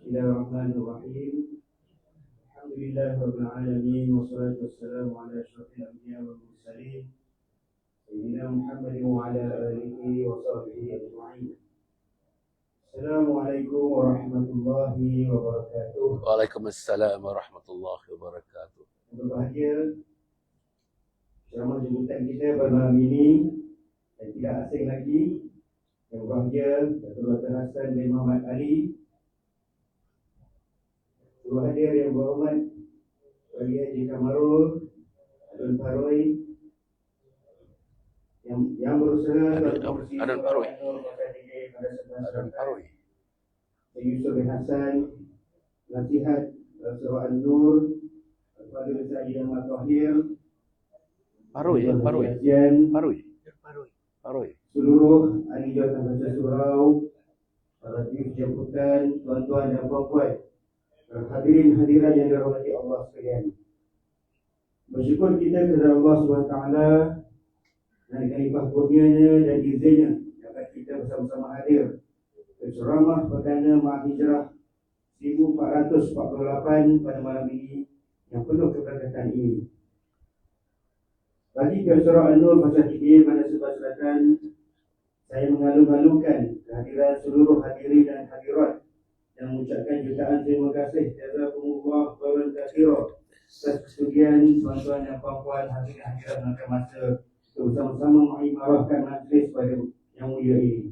Bismillahirrahmanirrahim. Alhamdulillahirabbil alamin wassalatu wassalamu ala asyrafil anbiya'i wal mursalin sayyidina Muhammadin wa ala alihi wa sahbihi ajma'in. Assalamualaikum warahmatullahi wabarakatuh. Waalaikumsalam warahmatullahi wabarakatuh. Berbahagia ceramah jemputan kita pada malam ini dan tidak asing lagi yang berbahagia Datuk Dr. Hassan bin Muhammad Ali, Tuan Hadir yang berhormat Wali Haji Kamarul Adun Paroi yang berusaha Adun Paroi Yusuf bin Hassan, Nasihat Surah An-Nur, Al-Fadhil Sa'id Ahmad Tahir, Paroi. Seluruh ahli jawatan bahasa surau, para tim jemputan, tuan-tuan dan puan-puan, hadirin hadirat yang dirahmati Allah sekalian. Bersyukur kita kepada Allah SWT dan limpah kurnianya dan izinnya dapat kita bersama-sama hadir ke ceramah perdana Mahijrah 1448 pada malam ini yang penuh keberkatan ini. Bagi Surah An-Nur Pasal 3 pada sebelah selatan, saya mengalu-alukan kehadiran seluruh hadirin dan hadirat dan mengucapkan jutaan terima kasih jazakumullah khairan katsiran atas kesudian tuan-tuan dan puan-puan hadirin hadirat maka masa untuk bersama-sama mengimarahkan majlis pada yang mulia ini.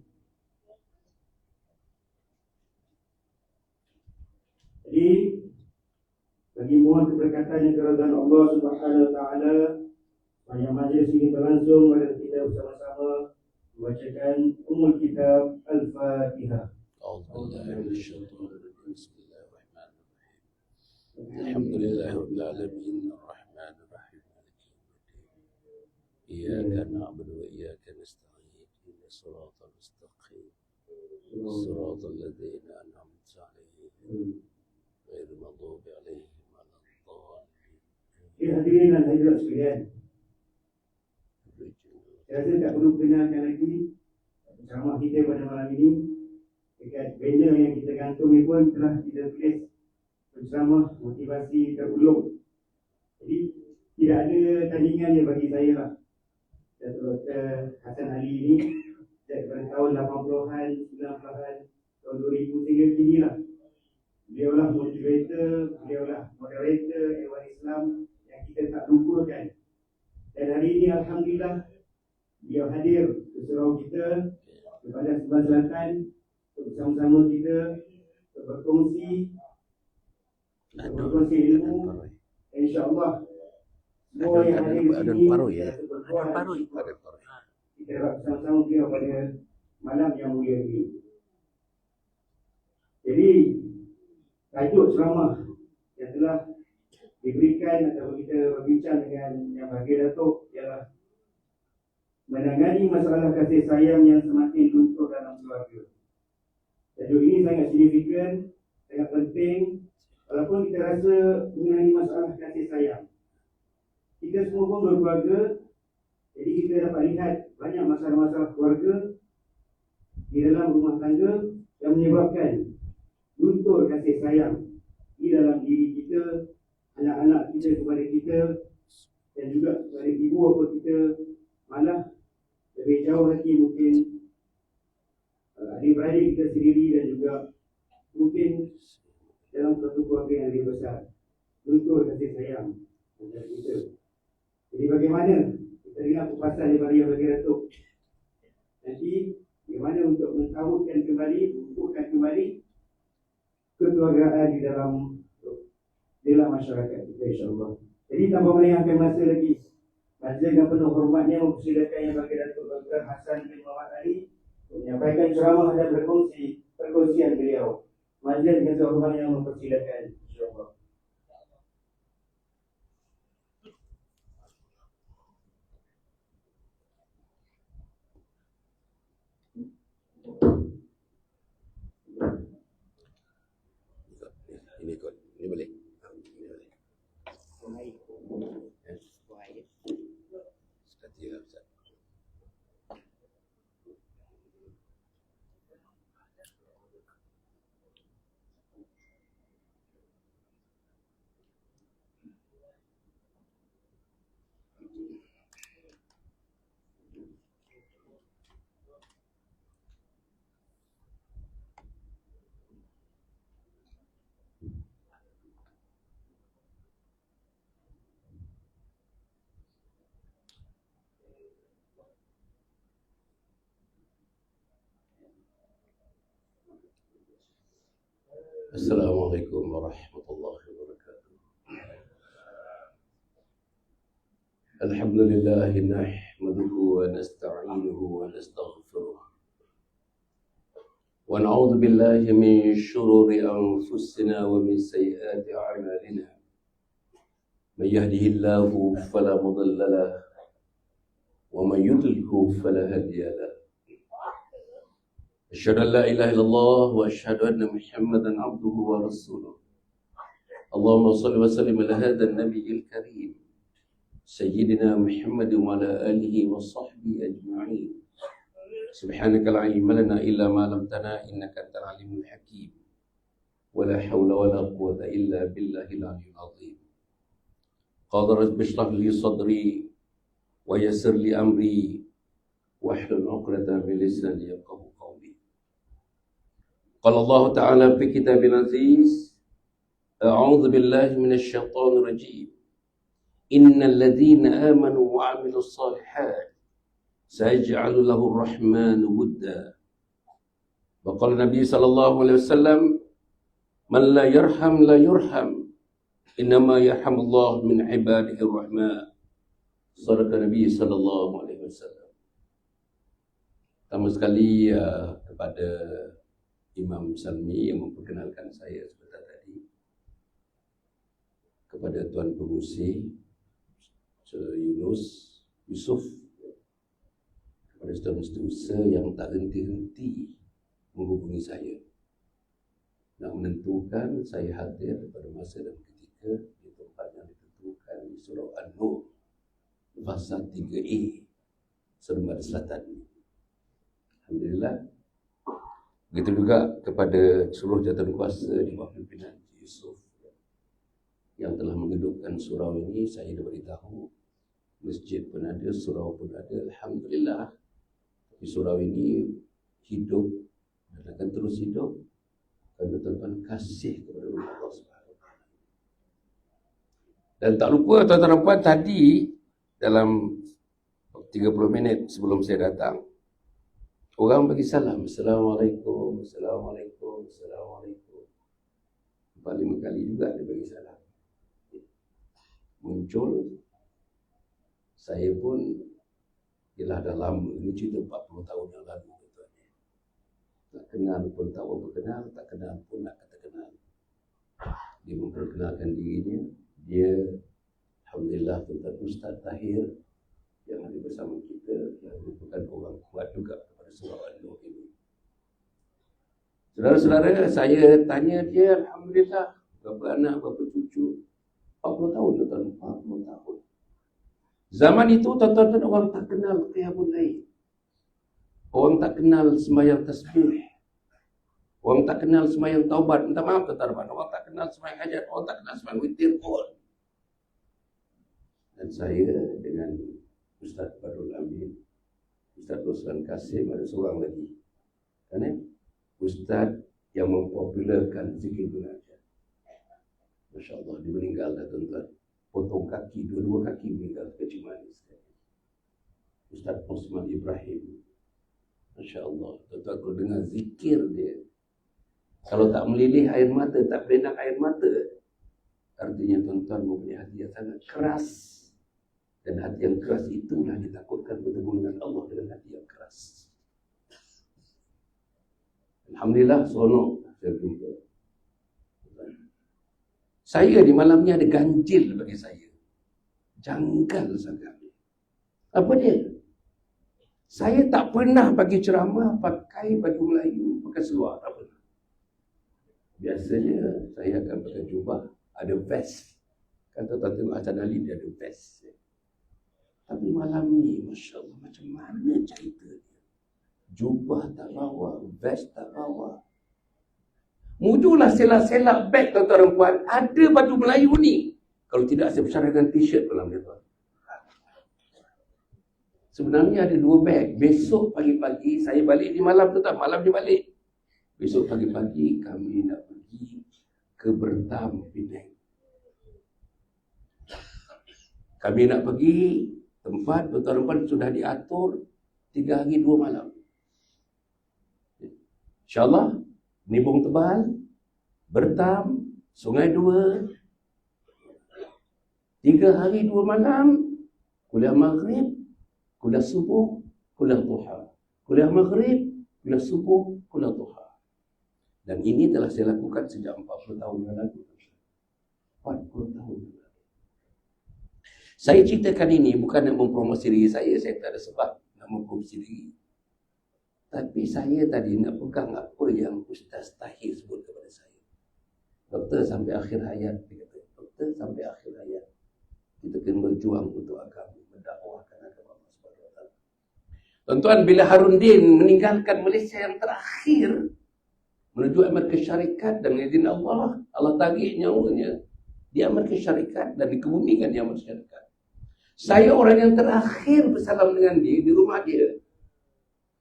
Jadi bagi mohon keberkatan yang keridhaan Allah Subhanahu wa taala, pada majlis ini berlangsung, mari kita bersama-sama membacakan Ummul Kitab Al-Fatihah. Alhamdulillahirabbil alamin arrahmanir rahim iyyaka na'budu wa iyyaka nasta'in ihdinas siratal mustaqim siratal ladzina an'amta 'alaihim ghairil maghdubi 'alaihim waladdallin. Hadirin dan hadirat sekalian, saya rasa tak perlu kenalkan lagi ceramah kita pada malam ini. Dekat banner yang kita gantung ni pun telah kita tulis penceramah motivasi terulung. Jadi tidak ada tandingannya bagi saya lah. Datuk Dr. Hassan Ali ini daripada tahun 80-an, 90-an, tahun 2000 sehingga kini lah. Beliau lah motivator, beliau lah moderator Ewan Islam yang kita tak lupakan. Dan hari ini alhamdulillah beliau hadir ke surau kita kepada sebelah selatan untuk bersama-sama kita berkongsi ilmu. InsyaAllah semua yang hadir di sini kita dapat bersama-sama beliau pada malam yang mulia ini. Jadi tajuk ceramah yang telah diberikan atau kita berbincang dengan Yang Bahagia Datuk ialah menangani masalah kasih sayang yang semakin luntur dalam keluarga. Tajuk ini sangat signifikan, sangat penting. Walaupun kita rasa mengenai masalah kasih sayang, kita semua pun berkeluarga, jadi kita dapat lihat banyak masalah-masalah keluarga di dalam rumah tangga yang menyebabkan luntur kasih sayang di dalam diri kita, anak-anak kita kepada kita, dan juga kepada ibu bapa kita. Malah lebih jauh lagi mungkin adik-beradik kita sendiri dan juga mungkin dalam satu keluarga yang lebih besar, luntur kasih sayang antara kita. Jadi bagaimana kita dengar kupasan daripada Yang Bahagia Datuk nanti, bagaimana untuk mentauhidkan kembali, mengukuhkan kembali kekeluargaan di dalam masyarakat kita, insyaAllah. Jadi tanpa melengahkan masa lagi, majlis yang penuh hormatnya mempersilakan Yang Bahagia Datuk Dr. Hassan bin Muhammad Ali untuk menyampaikan ceramah dan perkongsian beliau. Majlis dengan hormat yang mempersilakan, insyaAllah. Ini boleh. Assalamualaikum warahmatullahi wabarakatuh. Alhamdulillah nahmaduhu wa nasta'inuhu wa nastaghfiruh. Wa na'udzu billahi min shururi anfusina wa min sayyiati a'malina. May yahdihillahu fala mudilla lahu wa may yudlilhu fala hadiya lahu. أشهد أن لا إله إلا الله وأشهد أن محمدا عبده ورسوله. اللهم صل وسلم على هذا النبي الكريم سيدنا محمد وعلى آله وصحبه أجمعين. سبحانك لا علم لنا إلا ما علمتنا إنك أنت العليم الحكيم. ولا حول ولا قوة إلا بالله العلي العظيم. قال رب اشرح لي صدري ويسر لي أمري واحلل عقدة من لساني يفقهوا قولي. قال الله تعالى في كتاب العزيز: أعوذ بالله من الشيطان الرجيم. إن الذين آمنوا وعملوا الصالحات سيجعل له الرحمن ودا. وقال النبي صلى الله عليه وسلم: من لا يرحم لا يرحم إنما يرحم الله من عباده الرحمن. صدق النبي صلى الله عليه وسلم. Pertama sekali kepada Imam Salmi yang memperkenalkan saya sebentar tadi, kepada Tuan Pengurusi Yusuf, kepada saudara-saudara yang tak henti-henti menghubungi saya nak menentukan saya hadir pada masa dan ketika di tempat yang ditentukan di Surau An-Nur, Fasa 3A, Seremban Selatan. Alhamdulillah. Begitu juga kepada seluruh jawatan kuasa di bawah pimpinan Yusuf yang telah mengedukkan surau ini. Saya dah beritahu, masjid pun ada, surau pun ada. Alhamdulillah. Tapi surau ini hidup dan akan terus hidup kerana tuan-tuan kasih kepada Allah SWT. Dan tak lupa tuan-tuan dan puan, tadi dalam 30 minit sebelum saya datang, orang bagi salam, Assalamualaikum, Assalamualaikum, Assalamualaikum. 4-5 kali juga dia bagi salam. Muncul, saya pun, ialah dah lama, ini cerita 40 tahun yang lalu. Tak kenal pun tak apa kenal, tak kenal pun nak kata kenal. Dia memperkenalkan dirinya, dia, Alhamdulillah, Tuan Ustaz Tahir yang ada bersama kita, yang merupakan orang kuat juga pada Surau An-Nur ini. Saudara-saudara, saya tanya dia, Alhamdulillah, berapa anak, berapa cucu? 40 tahun, tuan-tuan, 40 tahun. Zaman itu, tuan-tuan, orang tak kenal qiyamul lail. Orang tak kenal sembahyang tasbih. Orang tak kenal sembahyang taubat. Minta maaf, tuan-tuan, orang tak kenal sembahyang hajat. Orang tak kenal sembahyang witir pun. Dan saya dengan Ustaz Badrul Amin, Ustaz Roslan Kasim, ada seorang lagi. Kan Ustaz yang mempopularkan zikir munajat. Masya Allah, dia meninggal dah, tuan-tuan. Potong kaki, dua-dua kaki meninggal kecil manis. Ustaz Osman Ibrahim. Masya Allah, tuan-tuan, kalau dengar zikir dia, kalau tak melilih air mata, tak berenak air mata, artinya tuan-tuan mempunyai hati yang sangat keras. Dan hati yang keras itulah ditakutkan bertemu dengan Allah dengan hati yang keras. Alhamdulillah, seronok saya jumpa. Saya di malam ni ada ganjil bagi saya. Janggal sangat. Apa dia? Saya tak pernah bagi ceramah pakai baju Melayu, pakai seluar, tak pernah. Biasanya saya akan pakai jubah, ada vest. Kan tuan-tuan tengok Hasan Ali, dia ada vest. Tapi malam ni, Masya Allah, macam mana cerita dia? Jubah tak bawa, vest tak bawa. Mujulah selak-selak beg, tuan-tuan dan puan. Ada baju Melayu ni. Kalau tidak, saya bersyarat dengan t-shirt malam dia, tuan. Sebenarnya ada 2 beg. Besok pagi-pagi saya balik di malam tu, tak? Malam dia balik. Besok pagi-pagi kami nak pergi ke Bertam, Penang. Kami nak pergi tempat tuan-tuan sudah diatur 3 hari 2 malam. InsyaAllah, nibung tebal, Bertam, Sungai Dua, 3 hari 2 malam, kuliah maghrib, kuliah subuh, kuliah duha. Kuliah maghrib, kuliah subuh, kuliah duha. Dan ini telah saya lakukan sejak 40 tahun yang lalu. 40 tahun yang lalu. Saya ceritakan ini bukan nak mempromosi diri saya tak ada sebab nak mempromosi diri. Tapi saya tadi nak pegang apa yang Ustaz Tahir sebut kepada saya. Doktor sampai akhir hayat, dia kata. Doktor sampai akhir hayat. Kita kena berjuang untuk agama, mendakwahkan agama Allah Subhanahu Wa Taala. Tuan-tuan, bila Harundin meninggalkan Malaysia yang terakhir menuju Amerika Syarikat dan izin Allah, Allah tarik nyawanya di Amerika Syarikat dan dikebumikan di Amerika Syarikat. Saya orang yang terakhir bersalam dengan dia di rumah dia.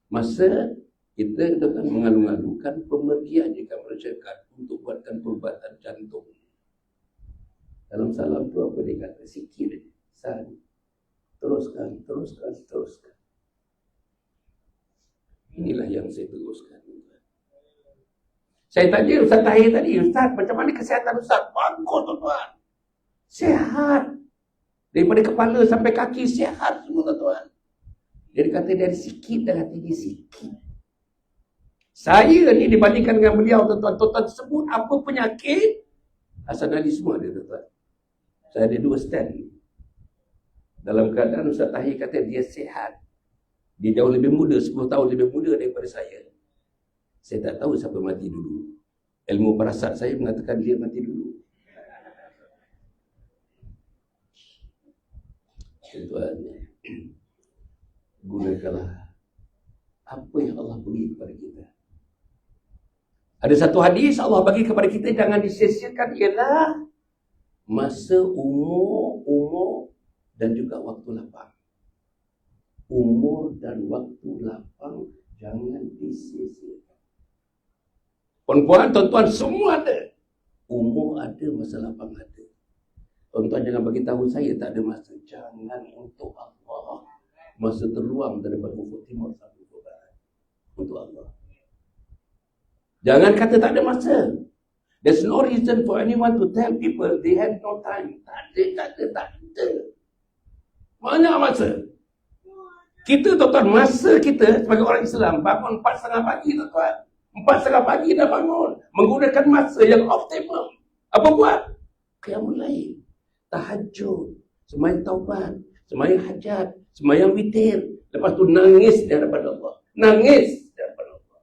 Masa kita akan mengalu-alukan pemergian di Amerika Syarikat untuk buatkan perubatan jantung. Dalam salam tu apa dia kata? Sikit dia. San. Teruskan. Inilah yang saya teruskan. Saya tanya Ustaz Tahir tadi, Ustaz, macam mana kesihatan Ustaz? Bagus tuan-tuan. Sehat. Daripada kepala sampai kaki sihat semua tuan-tuan. Dia kata dari sikit dah tinggi sikit. Saya ni dibandingkan dengan beliau tuan-tuan. Tuan-tuan sebut apa penyakit, Hasan Ali semua ada tuan-tuan. Saya ada 2 stand. Dalam keadaan Ustaz Tahir kata dia sihat. Dia jauh lebih muda, 10 tahun lebih muda daripada saya. Saya tak tahu siapa mati dulu. Ilmu parasat saya mengatakan dia mati dulu. Tuan-tuan, gunakanlah apa yang Allah beri kepada kita. Ada satu hadis Allah bagi kepada kita jangan disia-siakan, ialah masa umur dan juga waktu lapang. Umur dan waktu lapang jangan disia-siakan. Puan-puan, tuan-tuan, semua ada. Umur ada, masa lapang ada. Tuan-tuan jangan bagi tahu saya tak ada masa. Jangan untuk Allah. Masa terluang daripada ufuk timur sampai ufuk barat. Untuk Allah. Jangan kata tak ada masa. There's no reason for anyone to tell people they have no time. Tak ada. Banyak masa. Kita tuan-tuan, masa kita sebagai orang Islam bangun 4:30 pagi tuan-tuan. 4:30 pagi dah bangun. Menggunakan masa yang optimum. Apa buat? Qiyamul Lail. Tahajud, sembahyang taubat, sembahyang hajat, sembahyang witir. Lepas tu nangis di hadapan Allah. Nangis di hadapan Allah.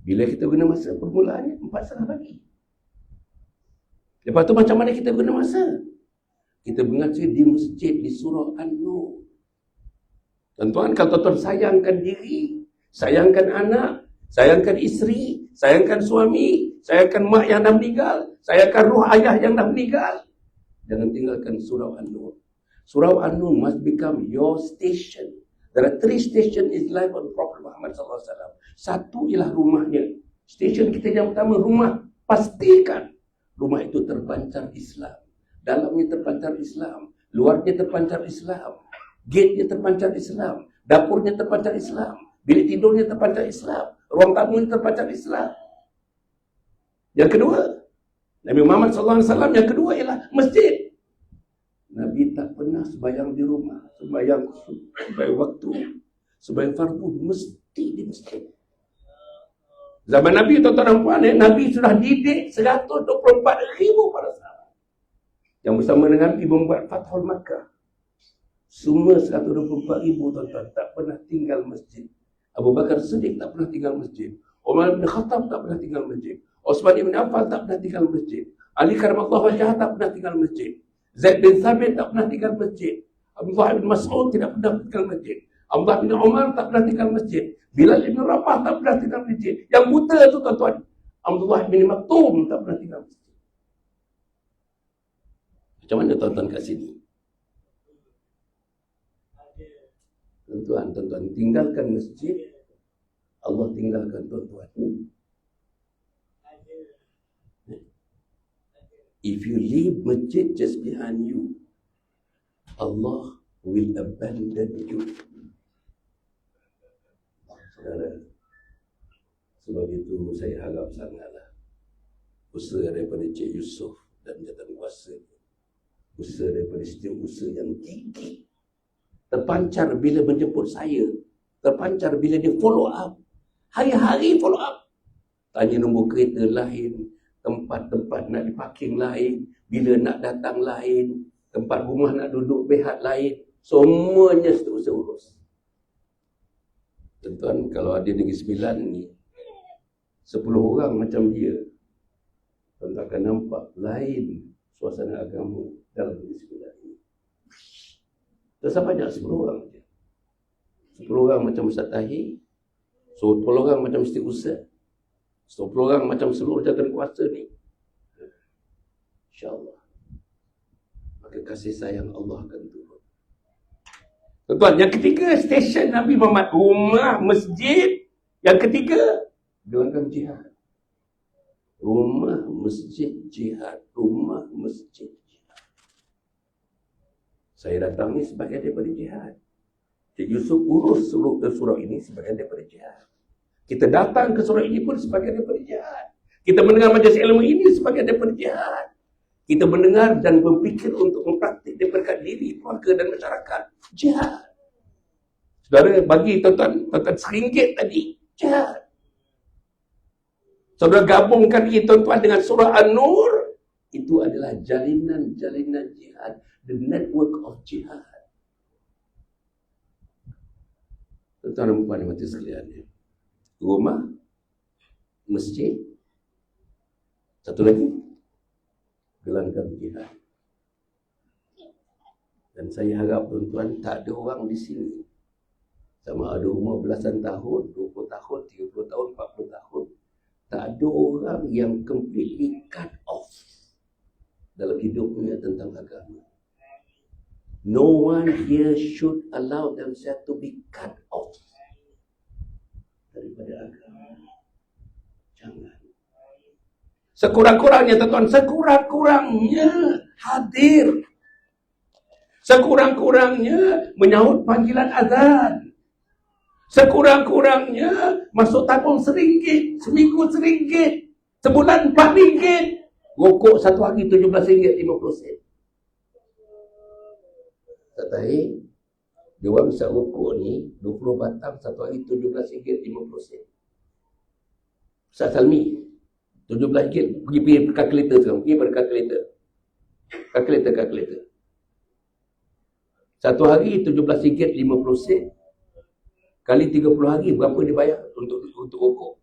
Bila kita guna masa, permulaannya 4:30 pagi. Lepas tu macam mana kita guna masa? Kita mengaji di masjid, di surah An-Nur. Tuan-tuan, kalau tuan-tuan sayangkan diri, sayangkan anak, sayangkan isteri, sayangkan suami, sayangkan mak yang dah meninggal, sayangkan ruh ayah yang dah meninggal, jangan tinggalkan surau An-Nur. Surau An-Nur must become your station. There are 3 stations in life on Prophet Muhammad SAW. Satu ialah rumahnya. Station kita yang pertama, rumah. Pastikan rumah itu terpancar Islam. Dalamnya terpancar Islam. Luarnya terpancar Islam. Gate-nya terpancar Islam. Dapurnya terpancar Islam. Bilik tidurnya terpancar Islam. Ruang tamunya terpancar Islam. Yang kedua, Nabi Muhammad SAW, yang kedua ialah masjid. Nabi tak pernah sembahyang di rumah. Sembahyang waktu, sembahyang fardu, mesti di masjid. Zaman Nabi, tuan-tuan dan puan, Nabi sudah didik 124,000 para sahabat. Yang bersama dengan Nabi membuat Fathul Makkah. Semua 124,000 tuan-tuan tak pernah tinggal masjid. Abu Bakar Siddiq tak pernah tinggal masjid. Umar bin Khattab tak pernah tinggal masjid. Osman bin Affan tak pernah tinggal masjid. Ali karamallahu wajhah tak pernah tinggal masjid. Zaid bin Thabit tak pernah tinggal masjid. Abdullah bin Mas'ud tidak pernah tinggal masjid. Abdullah bin Umar tak pernah tinggal masjid. Bilal bin Rabah tak pernah tinggal masjid. Yang buta tu tuan-tuan, Abdullah bin Maktum tak pernah tinggal masjid. Macam mana tuan-tuan kat sini? Tuan-tuan, tinggalkan masjid, Allah tinggalkan tuan-tuan. If you leave masjid just behind you, Allah will abandon you. Sebab itu saya harap sangatlah usaha daripada Cik Yusof dan jawatankuasa, usaha daripada setiausaha yang tinggi, terpancar bila menjemput saya, terpancar bila dia follow up, hari-hari follow up, tanya nombor kereta lain, tempat-tempat nak diparking lain, bila nak datang lain, tempat rumah nak duduk behat lain, semuanya setiausaha urus. Tuan-tuan, kalau ada Negeri Sembilan ni 10 orang macam dia, tuan akan nampak lain suasana agama dalam Negeri Sembilan ini. Terasa banyak 10 orang je. 10 orang macam Ustaz Tahir, 10 orang macam setiausaha, 10 orang macam seluruh jawatankuasa ni. InsyaAllah, maka kasih sayang Allah akan turun. Tuan-tuan, yang ketiga, stesen Nabi Muhammad, rumah, masjid. Yang ketiga, gelanggang jihad. Rumah, masjid, jihad. Rumah, masjid, jihad. Saya datang ni sebagai daripada jihad. Cik Yusof urus surau ini sebagai daripada jihad. Kita datang ke surau ini pun sebagai daripada jihad. Kita mendengar majlis ilmu ini sebagai daripada jihad. Kita mendengar dan berfikir untuk mempraktik daripada diri, keluarga dan masyarakat. Jihad. Saudara bagi tuan-tuan RM1 tadi. Jihad. Saudara gabungkan ini tuan-tuan dengan surah An-Nur. Itu adalah jalinan-jalinan jihad. The network of jihad. Tuan-tuan dan puan mati sekalian. Rumah, masjid, satu lagi, gelanggang jihad. Dan saya harap tuan-tuan tak ada orang di sini, sama ada umur belasan tahun, 20 tahun, 30 tahun, 40 tahun, tak ada orang yang completely cut off dalam hidupnya tentang agama. No one here should allow themselves to be cut off daripada agama. Jangan. Sekurang-kurangnya tuan-tuan, sekurang-kurangnya hadir. Sekurang-kurangnya menyahut panggilan azan. Sekurang-kurangnya masuk tabung RM1, seminggu RM1, sebulan RM4. Rokok satu hari RM17.50. Tak tahu, dia orang isap rokok ni 20 batang satu hari RM17.50. Ustaz Salmi, RM17, pergi kalkulator sekarang, pergi pada kalkulator. Kalkulator. Satu hari RM17.50. Kali 30 hari, berapa dia bayar untuk rokok?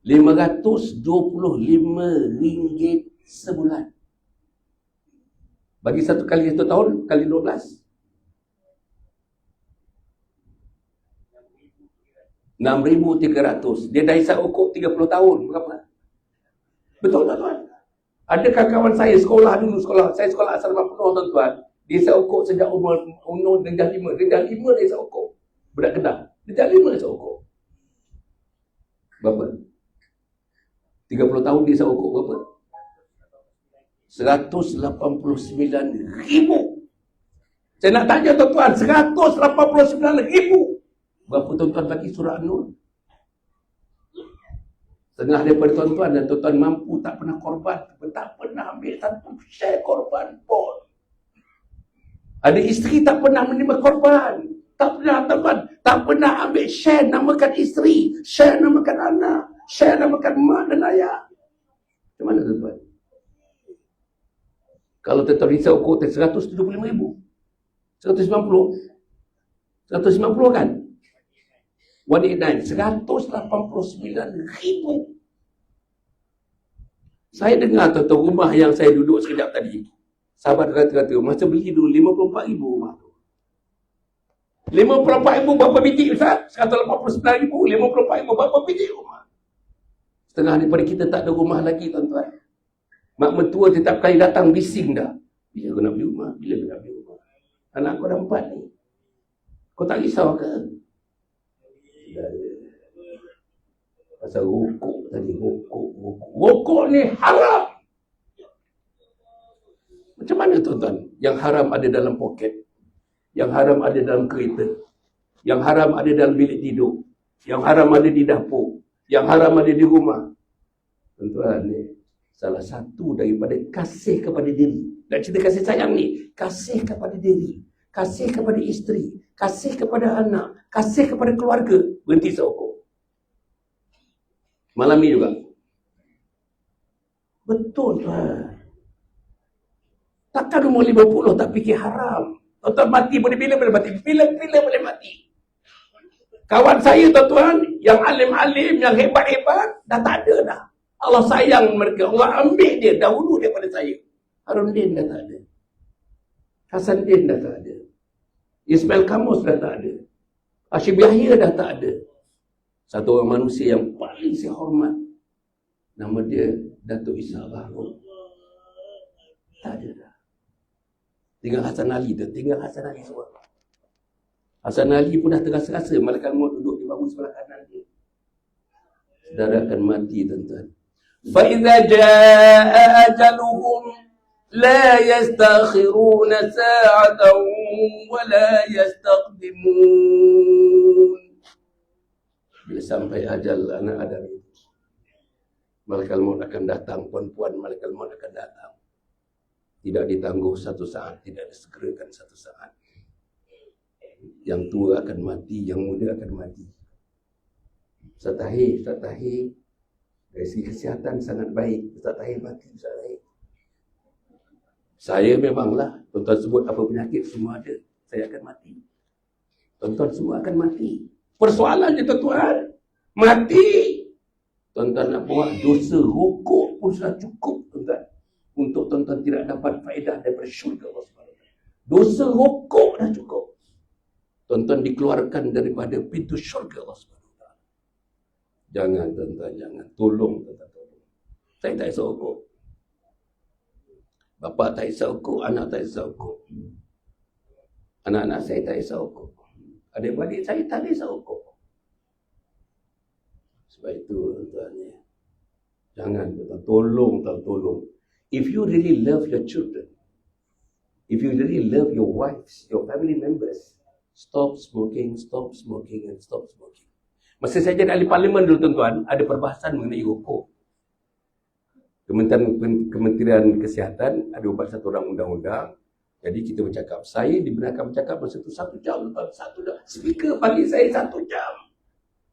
RM525 sebulan. Bagi satu kali 1 tahun, kali 12. 6,300. Dia dah isap rokok 30 tahun. Berapa? Betul tak tuan? Ada kawan saya sekolah dulu, saya sekolah asrama penuh tuan-tuan. Dia isap rokok sejak umur darjah 5. Darjah 5 dia isap rokok. Budak Kedah. Darjah 5 isap rokok. Berapa? 30 tahun dia isap rokok berapa? 189,000. Saya nak tanya tuan-tuan, 189,000. Berapa tuan-tuan bagi surah An-Nur? Setengah daripada tuan-tuan, dan tuan-tuan mampu tak pernah korban, tak pernah ambil satu share korban pun. Ada isteri tak pernah menerima korban, tak pernah tuan-tuan, tak pernah ambil share namakan isteri, share namakan anak, share namakan mak dan ayah. Macam mana tuan-tuan? Kalau tuan-tuan risau kota 175,000, 190 kan? 189, 189,000. Saya dengar tuan-tuan rumah yang saya duduk sekejap tadi, sahabat kata-kata, masa beli dulu 54,000 rumah tu. 54,000 berapa biji Ustaz? 189,000, 54,000 berapa biji rumah? Setengah daripada kita tak ada rumah lagi tuan-tuan. Mak mentua setiap kali datang bising dah. Bila kau nak beli rumah? Bila kau nak beli rumah? Anak kau dah 4 ni. Kau tak risau ke? Pasal rokok tadi, rokok ni haram. Macam mana tuan-tuan? Yang haram ada dalam poket, yang haram ada dalam kereta, Yang haram ada dalam bilik tidur. Yang haram ada di dapur. Yang haram ada di rumah. Tuan-tuan, salah satu daripada kasih kepada diri. Dan cerita kasih sayang ni, kasih kepada diri, kasih kepada isteri, kasih kepada anak, kasih kepada keluarga. Berhenti serokok. Malam ni juga. Betul tuan. Takkan umur 50 tak fikir haram. Tuan-tuan mati boleh bila boleh mati. Bila boleh mati. Kawan saya tuan-tuan, yang alim-alim, yang hebat-hebat, dah tak ada dah. Allah sayang mereka. Allah ambil dia dahulu daripada saya. Harun Din dah tak ada. Hasan Din dah tak ada. Ismail Kamus dah tak ada. Hashim Yahya dah tak ada. Satu orang manusia yang paling saya hormat. Nama dia Datuk Isa Bahru. Tak ada dah. Tinggal Hasan Ali tu. Tinggal Hasan Ali semua. Hasan Ali pun dah terasa-rasa malaikat maut duduk di bahu sebelah kanan dia. Saudara akan mati tuan-tuan. فَإِذَا جَاءَ أَجَلُهُمْ لَا يَسْتَأْخِرُونَ سَاعَةً وَلَا يَسْتَقْدِمُونَ. Bila sampai ajal anak Adam, malaikat maut akan datang. Puan-puan, malaikat maut akan datang. Tidak ditangguh satu saat, tidak disegerakan satu saat. Yang tua akan mati, yang muda akan mati. Ustaz Tahir dari segi kesihatan sangat baik. Ustaz Tahir mati, Ustaz Tahir. Saya memanglah, tuan-tuan sebut apa penyakit, semua ada. Saya akan mati. Tuan-tuan semua akan mati. Persoalannya tuan-tuan, mati. Tuan-tuan nak buat dosa rokok pun sudah cukup tuan-tuan. Untuk tuan-tuan tidak dapat faedah daripada syurga Allah SWT. Dosa rokok dah cukup. Tuan-tuan dikeluarkan daripada pintu syurga Allah SWT. Jangan tuan-tuan, jangan. Tolong tuan-tuan, tolong. Saya tak isap rokok. Bapa tak isap rokok, anak tak isap rokok. Anak-anak saya tak isap rokok. Adik-adik saya tak isap rokok. Sebab itu tuan-tuan, jangan tuan-tuan, tolong. If you really love your children, if you really love your wives, your family members, stop smoking, and stop smoking. Masa saya jadi ahli parlimen dulu tuan-tuan, ada perbahasan mengenai rokok. Kementerian Kesihatan ada buat satu orang undang-undang. Jadi kita bercakap, saya dibenarkan bercakap masa itu 1 jam, tuan-tuan, 1 jam. Speaker bagi saya 1 jam.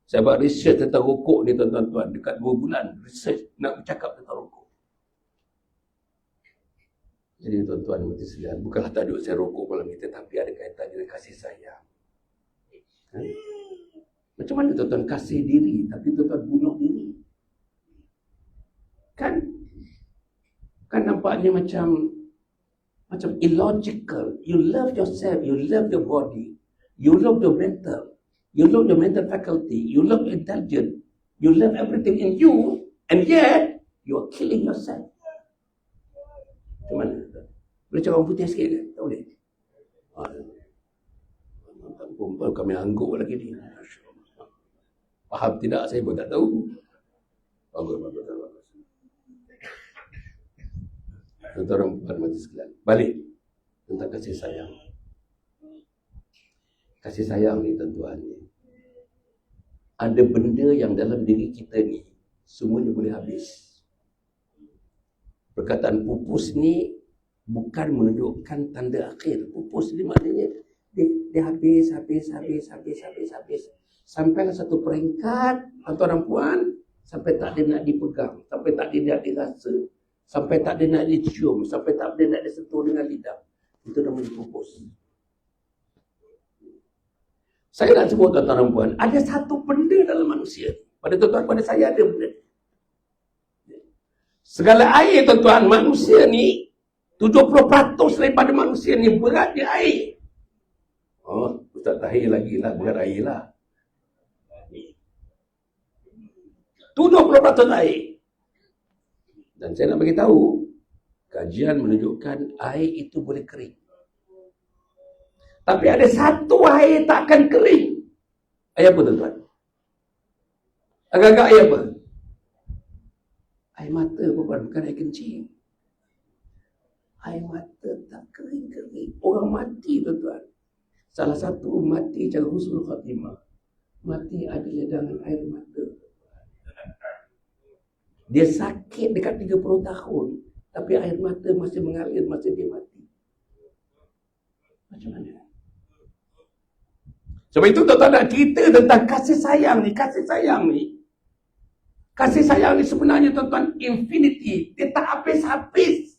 Saya buat research tentang rokok ni tuan-tuan, dekat 2 bulan research nak bercakap tentang rokok. Jadi tuan-tuan mesti sekalian, bukanlah tajuk saya rokok malam ni, tetapi ada kaitan dengan kasih sayang. Macam mana tuan-tuan kasih diri, tapi tuan-tuan bunuh diri? Kan nampaknya macam illogical. You love yourself, you love your body, you love your mental faculty, you love intelligence, you love everything in you, and yet you are killing yourself. Macam mana? Boleh cakap orang putih sikit ke? Tak boleh? Perempuan kami angguk lagi ni. Faham tidak? Saya pun tak tahu. Bagus. Tuan-tuan perempuan mati sekalian. Balik tentang kasih sayang. Kasih sayang ni tuan-tuan. Ada benda yang dalam diri kita ni semuanya boleh habis. Perkataan pupus ni bukan menunjukkan tanda akhir. Pupus ni maknanya dia habis. Sampailah satu peringkat tuan-tuan puan, sampai tak ada nak dipegang, sampai tak ada nak dirasa, sampai tak ada nak dicium, sampai tak ada nak disentuh dengan lidah. Itu namanya pupus. Saya nak sebut tuan-tuan puan, ada satu benda dalam manusia. Pada tuan-tuan, pada saya ada benda. Segala air tuan-tuan, manusia ni 70% daripada manusia ni beratnya air. Oh, Ustaz Tahir lagi lah, berat air lah. 70% air. Dan saya nak bagi tahu, kajian menunjukkan air itu boleh kering. Tapi ada satu air tak akan kering. Air apa tuan-tuan? Agak-agak air apa? Air mata bukan air kencing. Air mata tak kering-kering. Orang mati tuan-tuan. Salah satu mati cara husnul khatimah. Mati adalah dengan air mata. Dia sakit dekat 30 tahun, tapi air mata masih mengalir masa dia mati. Macam mana? Sebab itu tuan-tuan nak cerita tentang kasih sayang ni. Kasih sayang ni sebenarnya tuan-tuan infinity. Dia tak habis-habis.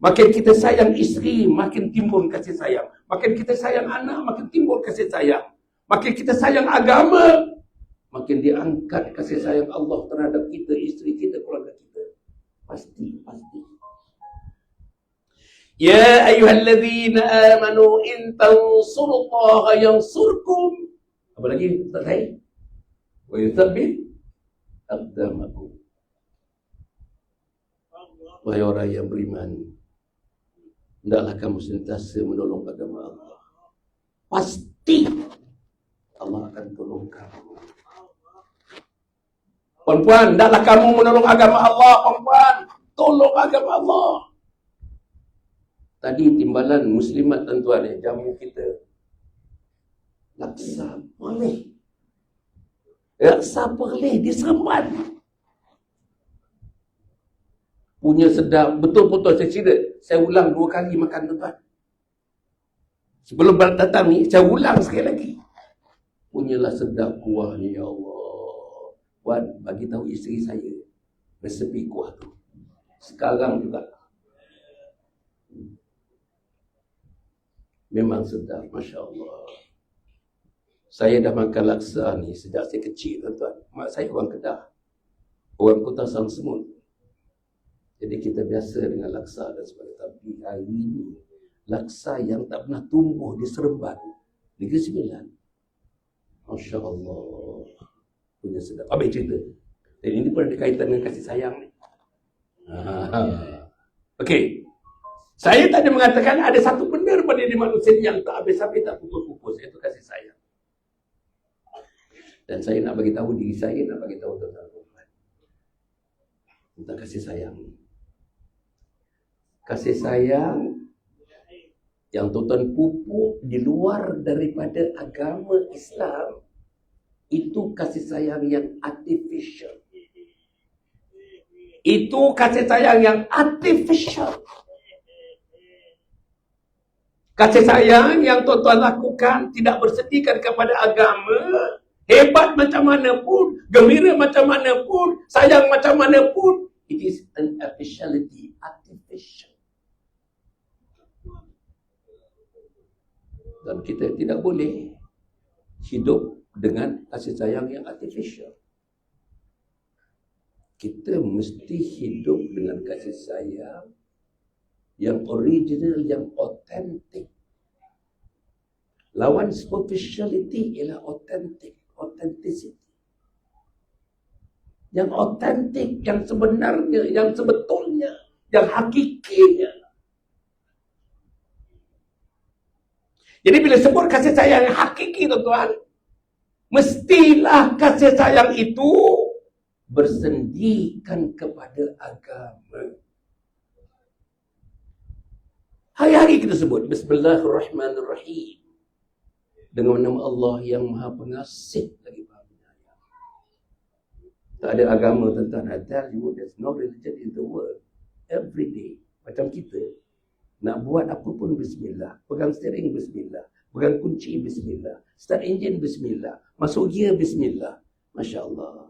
Makin kita sayang isteri, makin timbul kasih sayang. Makin kita sayang anak, makin timbul kasih sayang. Makin kita sayang agama, makin diangkat kasih sayang Allah terhadap kita, isteri kita, keluarga kita. Pasti. Ya ayyuhalladzina amanu in tansurullaha yansurkum. Apa lagi? Tak tahu. Wa yuthabbit aqdamakum. Wahai orang yang beriman, hendaklah kamu sentiasa menolong agama Allah. Pasti Allah akan tolong kamu. Perempuan, hendaklah kamu menolong agama Allah. Perempuan, tolong agama Allah. Tadi timbalan muslimat tuan-tuan jamu kita. Laksa perleh di Seremban. Punya sedap, betul-betul saya cerita. Saya ulang 2 kali makan tuan-tuan. Sebelum datang ni, saya ulang sekali lagi. Punyalah sedap kuahnya, ya Allah. Wan, bagi tahu isteri saya resepi kuah tu. Sekarang juga. Memang sedap, Masya Allah. Saya dah makan laksa ni sejak saya kecil, tuan-tuan. Mak saya orang Kedah. Orang Kota Sang Semut. Jadi kita biasa dengan laksa dan sebagainya. Tapi hari ini, laksa yang tak pernah tumbuh di Seremban, Negeri Sembilan. Masya Allah. Punya sedap. Habis cerita. Dan ini pun ada kaitan dengan kasih sayang ni. Okey. Saya tadi mengatakan ada satu benda pada diri manusia yang tak habis-habis, tak pupus-pupus, iaitu kasih sayang. Dan saya nak bagi tahu diri saya, nak bagi tahu tuan-tuan tentang kasih sayang. Kasih sayang yang tuan-tuan pupuk di luar daripada agama Islam, itu kasih sayang yang artificial. Itu kasih sayang yang artificial. Kasih sayang yang tuan-tuan lakukan tidak bersediakan kepada agama, hebat macam mana pun, gembira macam mana pun, sayang macam mana pun, it is an artificiality, artificial. Dan kita tidak boleh hidup dengan kasih sayang yang artificial. Kita mesti hidup dengan kasih sayang yang original, yang authentic. Lawan superficiality ialah authenticity. Yang authentic, yang sebenarnya, yang sebetulnya, yang hakikinya. Jadi bila sebut kasih sayang yang hakiki, tuan-tuan, mestilah kasih sayang itu bersendikan kepada agama. Hari-hari kita sebut Bismillahirrahmanirrahim, dengan nama Allah yang Maha Pengasih lagi Maha Penyayang. Tak ada agama, tuan-tuan. I tell you, there's no religion in the world. Every day, macam kita nak buat apa pun bismillah, pegang steering bismillah, pegang kunci bismillah, start engine bismillah, masuk gear bismillah. Masya Allah.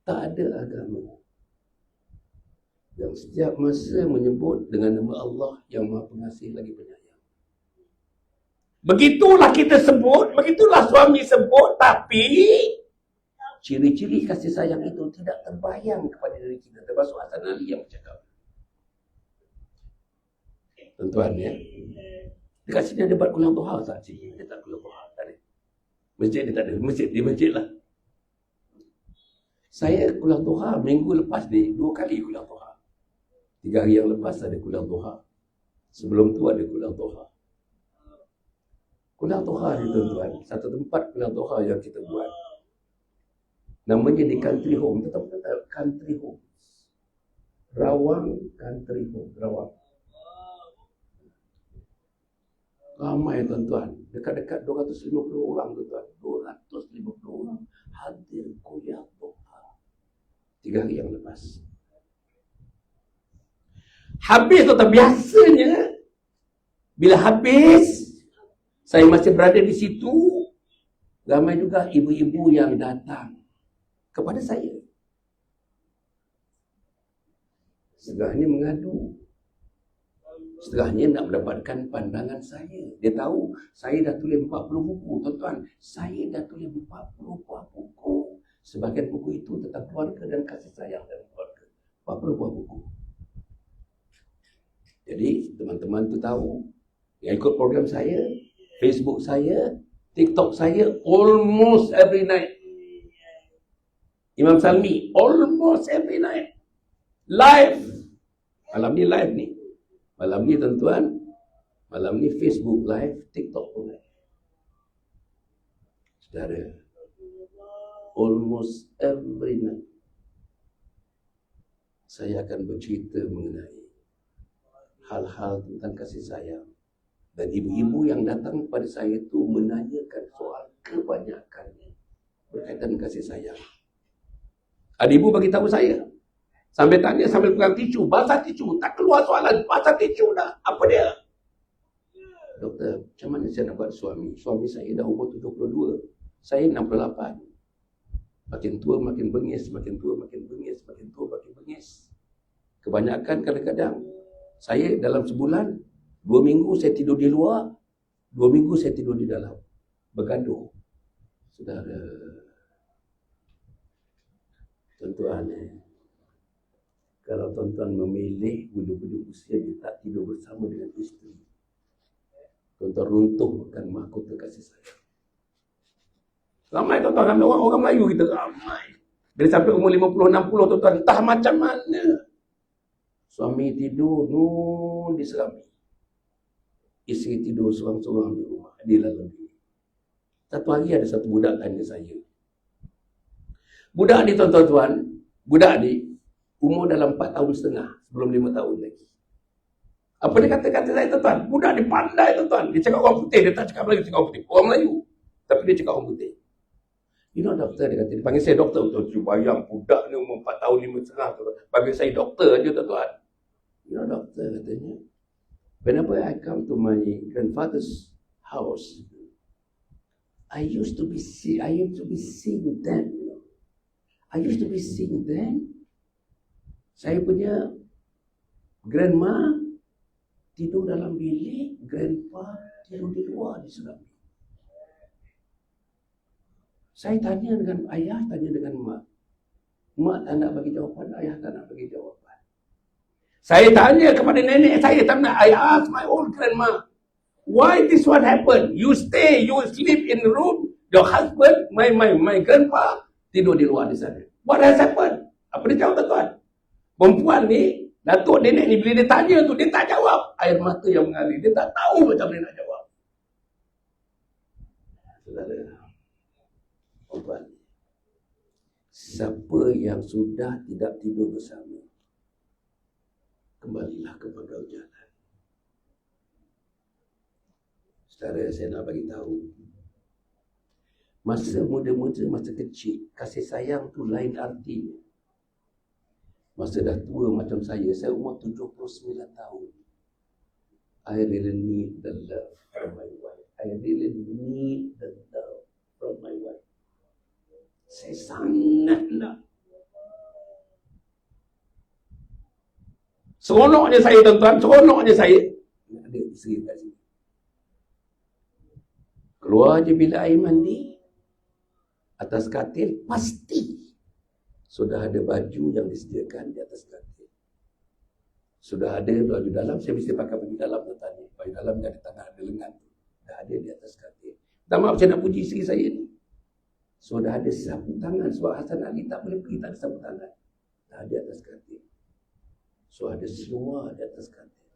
Tak ada agama yang setiap masa menyebut dengan nama Allah yang Maha Pengasih lagi Penyayang. Begitulah kita sebut, begitulah suami sebut, tapi ciri-ciri kasih sayang itu tidak terbayang kepada diri kita, termasuk Hasan Ali yang bercakap. Tuan-tuan ya, dekat sini ada debat kulang duha tak? Dia tak kulang duha, tak ada. Masjid dia tak ada, masjid di masjid lah. Saya kulang duha minggu lepas ni 2 kali kulang duha. 3 hari yang lepas ada kulang duha. Sebelum tu ada kulang duha. Kulang duha ni tuan-tuan, satu tempat kulang duha yang kita buat. Namanya di country home, tetap country home. Rawang country home, Rawang. Ramai tuan-tuan. Dekat-dekat 250 orang tuan-tuan. 250 orang hadir kuliah duha 3 hari yang lepas. Habis tuan-tuan, biasanya bila habis saya masih berada di situ, ramai juga ibu-ibu yang datang kepada saya. Setengahnya mengadu, setengahnya nak mendapatkan pandangan saya. Dia tahu saya dah tulis 40 buku, tuan-tuan. Saya dah tulis 40 buah buku. Sebahagian buku itu tentang keluarga dan kasih sayang dalam keluarga. 40 buah buku. Jadi teman-teman tu tahu, yang ikut program saya, Facebook saya, TikTok saya, almost every night. Imam Salmi, almost every night. Live. Malam ni live ni. Malam ni tuan-tuan, malam ni Facebook live, TikTok pun live. Saudara, almost every night saya akan bercerita mengenai hal-hal tentang kasih sayang. Dan ibu-ibu yang datang kepada saya itu menanyakan soal kebanyakannya berkaitan kasih sayang. Ada ibu bagi tahu saya, sampai tanya sambil pegang tisu, basah tisu, tak keluar soalan, basah tisu dah. Apa dia? Doktor, macam mana saya nak buat suami? Suami saya dah umur 72, saya 68. Makin tua makin bengis, makin tua makin bengis, makin tua makin bengis. Kebanyakan kadang-kadang saya dalam sebulan 2 minggu saya tidur di luar, 2 minggu saya tidur di dalam, bergaduh. Saudara, tuan-tuan, kalau tuan-tuan memilih budak-budak usia dia tak tidur bersama dengan isteri, tuan-tuan runtuhkan mahkota kasih sayang. Ramai tuan-tuan, ramai orang Melayu kita, ramai. Dari sampai umur 50-60 tuan-tuan, entah macam mana. Suami tidur di Serami, isteri tidur seorang-seorang di rumah, di dalam bilik. Satu hari ada satu budak tanya saya. Budak ni tuan-tuan, budak ni umur dalam 4 tahun setengah, sebelum 5 tahun lagi. Apa dia kata-kata saya tuan-tuan? Budak ni pandai tuan-tuan. Dia cakap orang putih, dia tak cakap Melayu, cakap orang putih. Orang Melayu, tapi dia cakap orang putih. You know doktor, dia kata, dia panggil saya doktor. Tuan-tuan bayang budak ni umur 4 tahun 5 setengah, panggil saya doktor je tuan-tuan. You know doktor katanya, whenever I come to my grandfather's house, I used to be seeing them. I used to be seeing them. Saya punya grandma tidur dalam bilik, grandpa tidur di luar di Serami. Saya tanya dengan ayah, tanya dengan mak. Mak tak nak bagi jawapan, ayah tak nak bagi jawapan. Saya tanya kepada nenek saya, tak nak. I ask my old grandma, why this one happen? You stay, you sleep in the room. Your husband, my grandpa tidur di luar di sana. What has happened? Apa dia jawab tuan-tuan? Perempuan ni, datuk nenek ni, bila dia tanya tu, dia tak jawab. Air mata yang mengalir. Dia tak tahu macam mana nak jawab. Saudara, perempuan, siapa yang sudah tidak tidur bersama, kembalilah ke pangkal jalan. Saudara, saya nak bagi tahu, masa muda-muda, masa kecil, kasih sayang tu lain artinya. Masa dah tua macam saya umur 79 tahun. I really need the love from my wife. I really need the love from my wife. Saya sangat nak. Seronoknya saya tuan-tuan, seronoknya saya. Ada isteri kat sini. Keluar je bila air mandi, atas katil pasti sudah ada baju yang disediakan di atas katil. Sudah ada baju dalam, saya mesti pakai baju dalam tuan-tuan. Baju dalam jadi tanah ada lengan. Dah ada di atas katil. Tak maaf saya nak puji isteri saya ni. Sudah ada sapu tangan, sebab Hasan Ali tak boleh pergi tak ada sapu tangan. Dah ada di atas katil. So ada seluar di atas katil.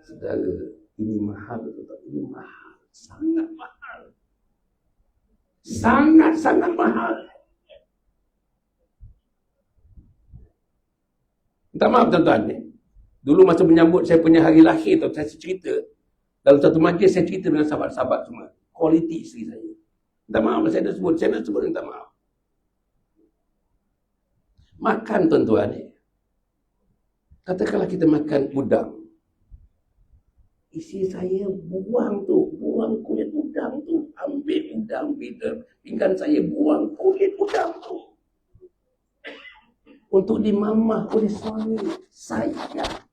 Saudara, ini mahal tuan-tuan. Ini mahal. Sangat mahal. Sangat-sangat mahal. Minta maaf tuan-tuan ni. Dulu masa menyambut saya punya hari lahir tu, saya cerita. Dalam satu majlis saya cerita dengan sahabat-sahabat semua. Kualiti isteri saya. Minta maaf saya nak sebut minta maaf. Makan tuan-tuan. Katakanlah kita makan udang. Isteri saya buang kulit udang tu. Ambil udang, pinggan saya buang kulit udang tu. Untuk dimamah oleh suami saya.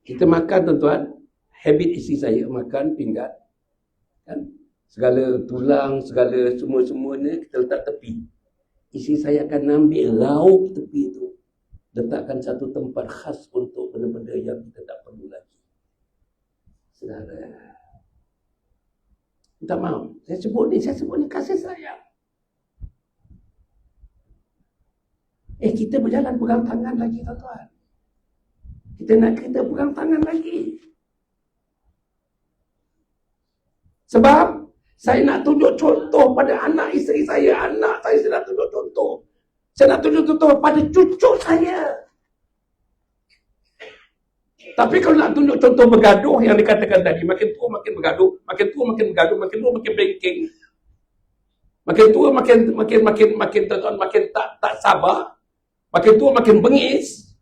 Kita makan tuan-tuan, habit isteri saya makan pinggan, kan? Segala tulang, segala semua-semuanya kita letak tepi. Isteri saya akan ambil lauk tepi itu, letakkan satu tempat khas untuk benda-benda yang kita tak perlu lagi. Saudara, minta maaf, saya sebut ni kasih sayang. Kita berjalan pegang tangan lagi tuan-tuan. Kita nak kereta pegang tangan lagi. Sebab saya nak tunjuk contoh pada anak isteri saya. Anak saya nak tunjuk contoh. Saya nak tunjuk contoh pada cucu saya. Tapi kalau nak tunjuk contoh bergaduh yang dikatakan tadi, makin tua makin bergaduh, makin tua makin bergaduh, makin tua makin bengking. Makin tua makin tak sabar. Makin tua makin bengis.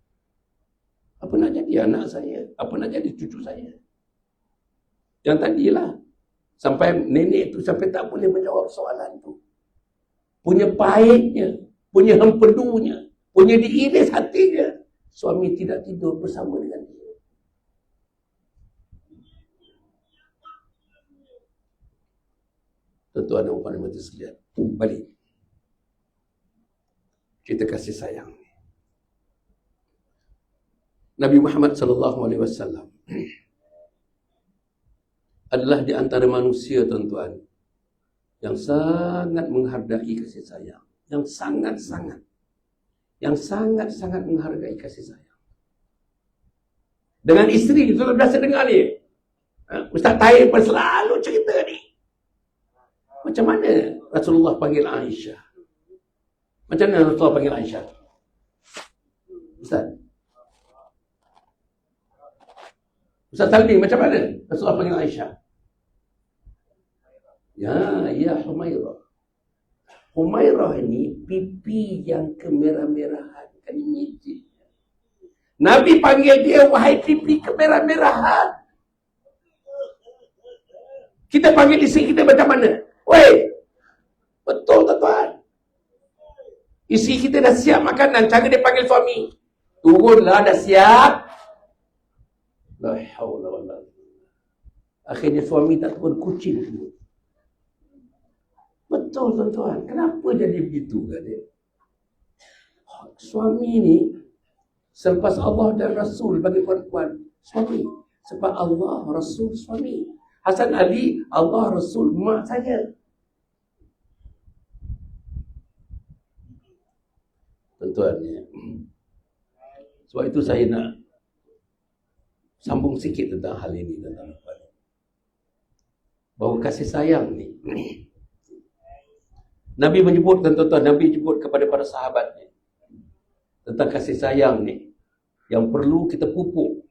Apa nak jadi anak saya? Apa nak jadi cucu saya? Yang tadilah. Sampai nenek tu sampai tak boleh menjawab soalan tu. Punya pahitnya, punya hempedunya, punya diiris hatinya. Suami tidak tidur bersama dengan dia. Tuan-tuan dan puan-puan mati sekalian. Balik. Kita kasih sayang. Nabi Muhammad SAW adalah di antara manusia tuan-tuan yang sangat menghargai kasih sayang, yang sangat menghargai kasih sayang. Dengan isteri, sudah biasa dengar ni. Ustaz Tahir pun selalu cerita ni. Macam mana Rasulullah panggil Aisyah? Macam mana Rasulullah panggil Aisyah? Ustaz Talmi, macam mana Rasulullah panggil Aisyah? Ya Humairah. Humairah ni pipi yang kemerah-merahan. Kan ini. Nabi panggil dia, wahai pipi kemerah-merahan. Kita panggil isteri kita macam mana? Weh, betul tuan-tuan. Isteri kita dah siap makanan, cara dia panggil suami. Turunlah, dah siap. La haula wala quwwata. Akhirnya suami tak turun, kucing turun. Betul tuan-tuan. Kenapa jadi begitu kan dia? Suami ni selepas Allah dan Rasul bagi perempuan, suami. Sebab Allah, Rasul, suami. Hasan Ali, Allah, Rasul, mak saya. Tuan-tuan ya. Sebab itu saya nak sambung sikit tentang hal ini, tentang bahawa kasih sayang ni. Nabi menyebut, tuan-tuan, Nabi menyebut kepada para sahabatnya tentang kasih sayang ni yang perlu kita pupuk.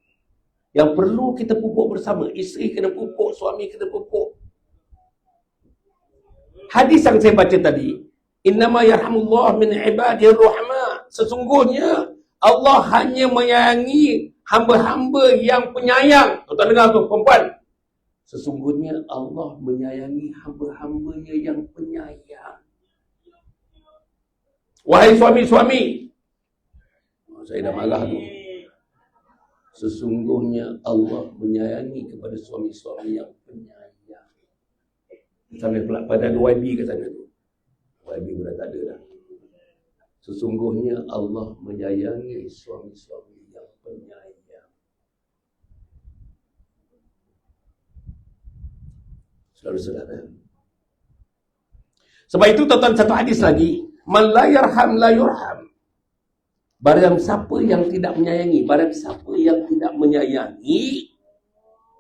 Yang perlu kita pupuk bersama. Isteri kena pupuk, suami kena pupuk. Hadis yang saya baca tadi, innama yarhamullah min ibadihir rahmah. Sesungguhnya Allah hanya menyayangi hamba-hamba yang penyayang. Tuan-tuan dengar tu, perempuan. Sesungguhnya Allah menyayangi hamba-hambanya yang penyayang. Wahai suami-suami. Saya dah marah tu. Sesungguhnya Allah menyayangi kepada suami-suami yang penyayang. Sampai pula pada ada YB ke sana tu. YB pun tak ada dah. Sesungguhnya Allah menyayangi suami-suami yang penyayang. Saudara-saudara. Sebab itu tuan-tuan, satu hadis lagi, man la yarham la yurham. Barang siapa yang tidak menyayangi, barang siapa yang tidak menyayangi,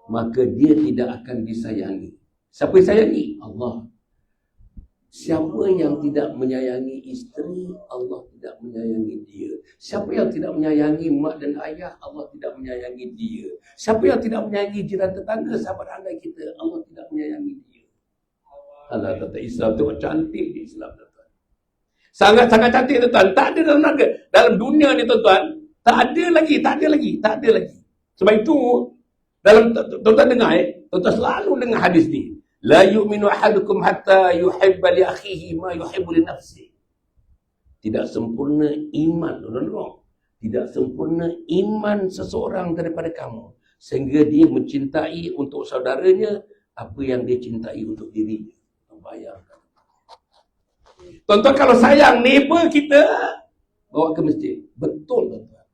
maka dia tidak akan disayangi. Siapa yang sayangi? Allah. Siapa yang tidak menyayangi isteri, Allah tidak menyayangi dia. Siapa yang tidak menyayangi mak dan ayah, Allah tidak menyayangi dia. Siapa yang tidak menyayangi jiran tetangga, sahabat anda kita, Allah tidak menyayangi dia. Allah kata Islam tu cantik di Islam, tuan-tuan. Sangat-sangat cantik, tuan-tuan. Tak ada dalam neraka. Dalam dunia ni, tuan-tuan, tak ada lagi. Sebab itu, dalam tuan-tuan dengar, tuan-tuan selalu dengar hadis ni. La yu'minu ahadukum hatta yuhibba li akhihi ma yuhibbu li nafsihi. Tidak sempurna iman, tuan-tuan. Tidak sempurna iman seseorang daripada kamu sehingga dia mencintai untuk saudaranya apa yang dia cintai untuk dirinya. Bayangkan. Tuan-tuan, kalau sayang neighbor kita, bawa ke masjid. Betul, tuan-tuan.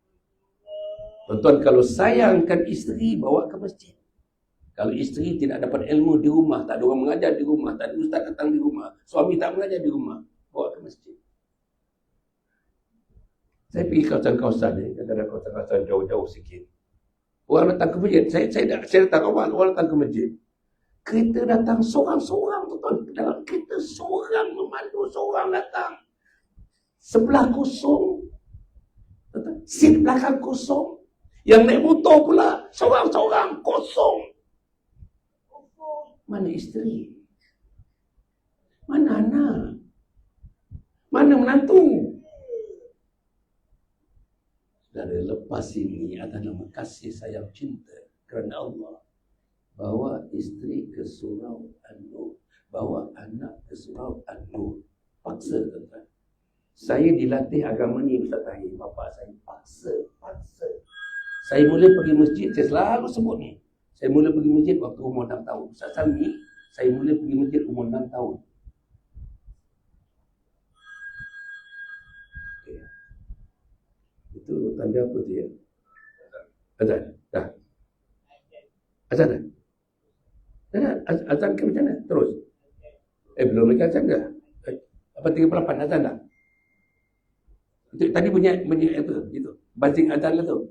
Tuan-tuan, kalau sayangkan isteri, bawa ke masjid. Kalau isteri tidak dapat ilmu di rumah, tak ada orang mengajar di rumah, tak ada ustaz datang di rumah, suami tak mengajar di rumah, bawa ke masjid. Saya pergi kawasan-kawasan ni, kadang-kadang kawasan-kawasan jauh-jauh sikit. Orang datang ke masjid, saya datang awal, orang datang ke masjid. Kereta datang seorang-seorang, tuan-tuan. Dalam kereta seorang memandu, seorang datang. Sebelah kosong. Seat belakang kosong. Yang naik motor pula, seorang-seorang kosong. Mana isteri? Mana anak? Mana menantu? Dari lepas ini adalah kasih sayang cinta kerana Allah. Bawa isteri ke surau An-Nur, bawa anak ke surau An-Nur. Paksa, tuan-tuan. Saya dilatih agama ni, Ustaz Tahir, bapa saya paksa. Saya mula pergi masjid, saya selalu sebut ni. Saya mula pergi masjid waktu umur 6 tahun. Ustaz Sami, saya mula pergi masjid umur 6 tahun. Okay. Itu tanda apa tu ya? Azan? Dah? Azan dah? Azan ke macam mana? Terus? Belum lagi azan dah? Apa 38 azan dah? Itu, tadi bunyi apa? Gitu. Bazing azan lah tu.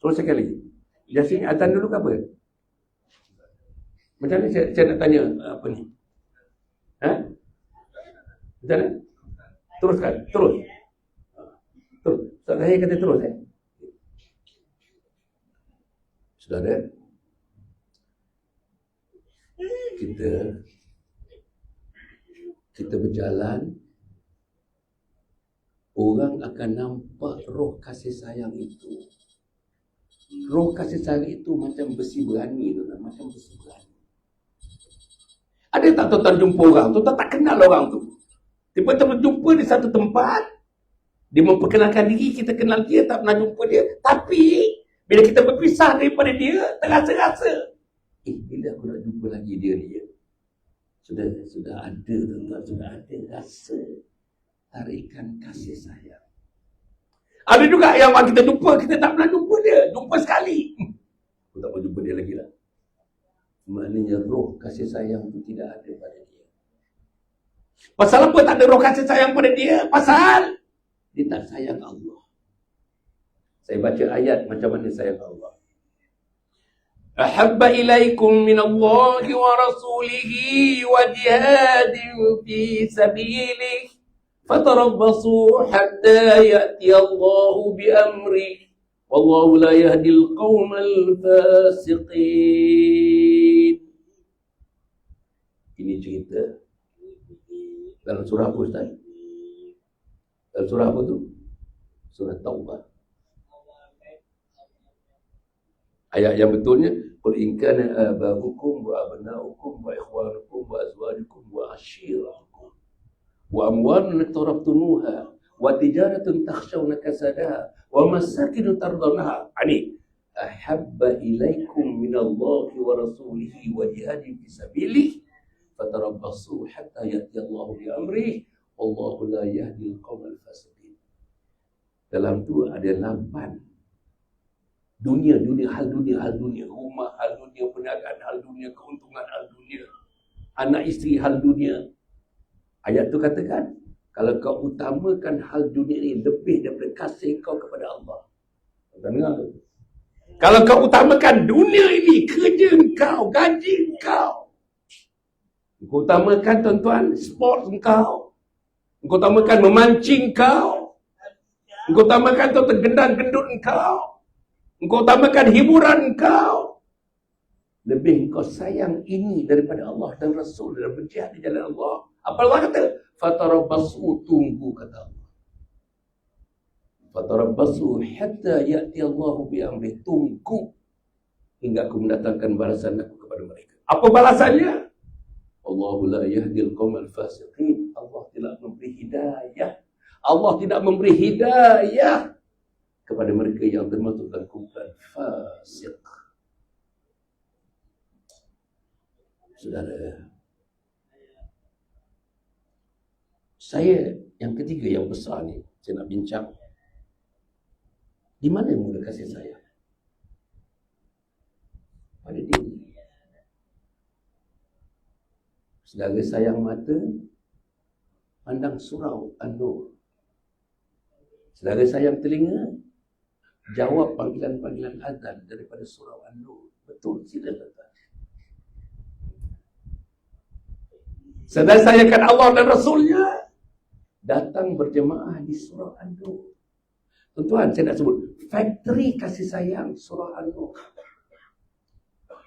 Terus sekali lagi. Yasin azan dulu ke apa? Macam mana saya nak tanya apa ni? Ha? Macam mana? Teruskan. Terus. Saya kata terus. Saudara, kita berjalan, orang akan nampak roh kasih sayang itu. Roh kasih sayang itu macam besi berani, macam besi berani. Ada tak tuan-tuan jumpa orang, tuan-tuan tak kenal orang tu. Tiba-tiba jumpa di satu tempat, dia memperkenalkan diri, kita kenal dia, tak pernah jumpa dia. Tapi, bila kita berpisah daripada dia, terasa-rasa. Bila aku nak jumpa lagi dia ni? Sudah ada, tuan-tuan, sudah ada rasa tarikan kasih sayang. Ada juga yang kita jumpa, kita tak pernah jumpa dia. Jumpa sekali. Aku tak mau jumpa dia lagi lah. Maknanya roh kasih sayang itu tidak ada pada dia. Pasal apa tak ada roh kasih sayang pada dia? Pasal dia tak sayang Allah. Saya baca ayat macam mana sayang Allah. Ahabba ilaikum minallahi wa rasulihi wa jihadin fi sabilihi. Fatarabbasu hatta ya'ti Allahu bi amri. Wallahu la yahdi al-qawmal fasiqin. Ini cerita dalam surah apa, Ustaz? Dalam surah apa tu? Surah Taubah. Ayat yang betulnya, qul in kana aba'ukum wa abna'ukum wa ikhwanukum wa azwajukum wa ashirakum wa amwalun taraftumuha wa tijaratun takhshawna kasadaha wa masakin tardawnaha. Ani ahabba ilaikum minallahi wa rasulihi wa jihadin fi sabilihi fatarabbasu hatta ya'ti Allahu bi amrihi wallahu la yahdi al-qawmal fasiqin. Dalam tu ada 8 dunia, hal dunia, rumah, hal dunia, perniagaan, hal dunia, keuntungan, hal dunia, anak isteri, hal dunia. Ayat tu katakan, kalau kau utamakan hal dunia ini lebih daripada kasih kau kepada Allah. Kau dengar tu? Kalau kau utamakan dunia ini, kerja kau, gaji kau Engkau utamakan tuan-tuan sport engkau. Engkau utamakan memancing engkau. Engkau utamakan tuan-tuan gendang-gendut engkau. Engkau utamakan hiburan engkau. Lebih engkau sayang ini daripada Allah dan Rasul dalam berjihad di jalan Allah. Apa Allah kata? Fatarabbasu, tunggu kata Allah. Fatarabbasu hatta ya'ti Allahu bi amri, tunggu hingga aku mendatangkan balasan aku kepada mereka. Apa balasannya? Allahu la yahdil qaumal fasiqin. Allah tidak memberi hidayah. Allah tidak memberi hidayah kepada mereka yang termasuk dalam kumpulan fasik. Saudara, saya yang ketiga yang besar ni, saya nak bincang. Di mana mula kasih sayang? Pada diri. Saudara sayang mata, pandang surau An-Nur. Saudara sayang telinga, jawab panggilan-panggilan azan daripada surau An-Nur. Betul, silakan. Saudara sayangkan Allah dan Rasulnya, datang berjemaah di surau An-Nur. Tuan-tuan, saya nak sebut factory kasih sayang surau An-Nur.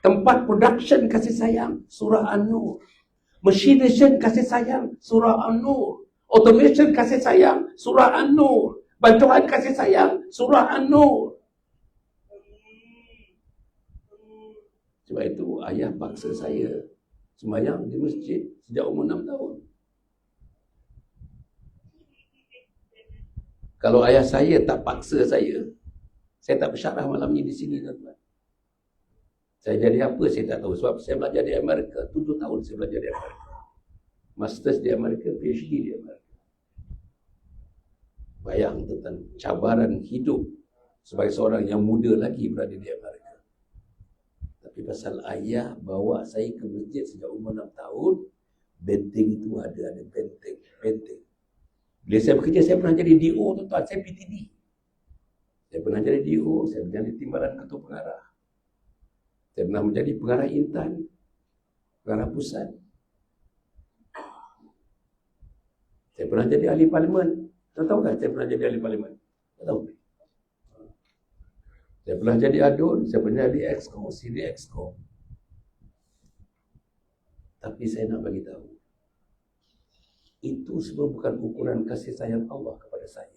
Tempat production kasih sayang surau An-Nur. Machination kasih sayang surau An-Nur. Automation kasih sayang surau An-Nur. Bantuan kasih sayang surau An-Nur. Sebab itu ayah paksa saya sembahyang di masjid sejak umur 6 tahun. Kalau ayah saya tak paksa saya tak bersyarah malam ni di sini, tuan-tuan. Saya jadi apa saya tak tahu, sebab saya belajar di Amerika 7 tahun. Saya belajar di Amerika, masters di Amerika, PhD di Amerika. Bayang tentang cabaran hidup sebagai seorang yang muda lagi berada di Amerika. Tapi pasal ayah bawa saya ke masjid sejak umur 6 tahun, benteng itu ada benteng. Bila saya bekerja, saya pernah jadi DO, tuan-tuan. Saya PTD. Saya pernah jadi DO, saya pernah jadi timbalan ketua pengarah. Saya pernah menjadi pengarah intan, pengarah pusat. Saya pernah jadi ahli parlimen. Tahu tahu kan saya pernah jadi ahli parlimen? Tak tahu. Saya pernah jadi adun, saya pernah jadi exco, CD exco. Tapi saya nak bagi tahu, itu semua bukan ukuran kasih sayang Allah kepada saya.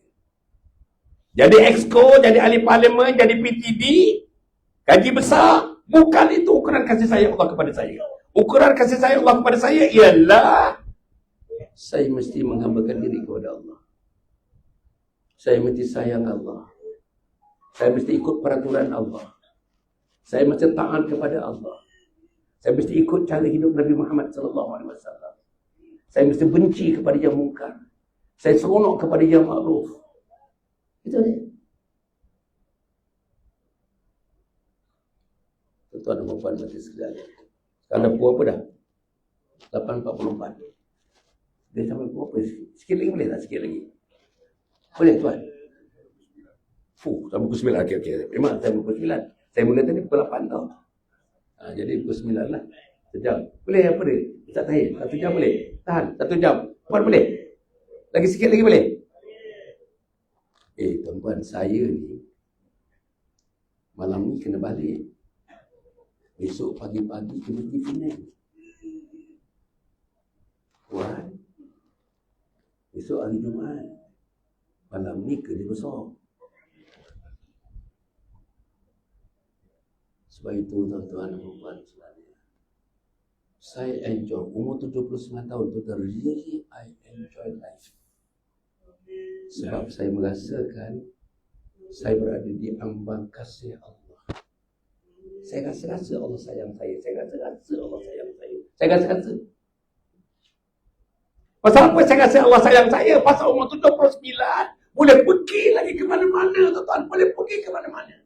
Jadi exco, jadi ahli parlimen, jadi PTD, gaji besar, bukan itu ukuran kasih sayang Allah kepada saya. Ukuran kasih sayang Allah kepada saya ialah saya mesti menghambakan diri kepada Allah. Saya mesti sayang Allah. Saya mesti ikut peraturan Allah. Saya mesti taat kepada Allah. Saya mesti ikut cara hidup Nabi Muhammad SAW. Saya mesti benci kepada yang mungkar. Saya seronok kepada yang makruf. Itu dia. Tuan-tuan dan puan mati sekalian. Sekarang dah pukul apa dah? 8.44. Dia sampai pukul apa? Sikit lagi boleh tak? Sikit lagi. Boleh tuan? Sampai pukul 9. Okey. Memang saya pukul 9. Saya mula tadi pukul 8 tau. Jadi pukul 9 lah. Sejam. Boleh apa dia? Tak tahan. 1 jam boleh? Tahan. 1 jam. Puan boleh? Lagi sikit lagi boleh? Tuan-tuan, saya ni malam ni kena balik. Besok pagi-pagi kena pergi Penang. Puan, besok hari Jumaat. Malam ni kerja besar. Sebab itu tuan-tuan dan puan sekalian, saya enjoy umur 79 tahun, tuan-tuan, really I enjoy life. Sebab saya merasakan saya berada di ambang kasih Allah. Saya rasa-rasa Allah sayang saya. Saya rasa-rasa Allah sayang saya. Saya rasa-rasa. Pasal apa saya rasa Allah sayang saya? Pasal umur 79 boleh pergi lagi ke mana-mana, tuan-tuan. Boleh pergi ke mana-mana.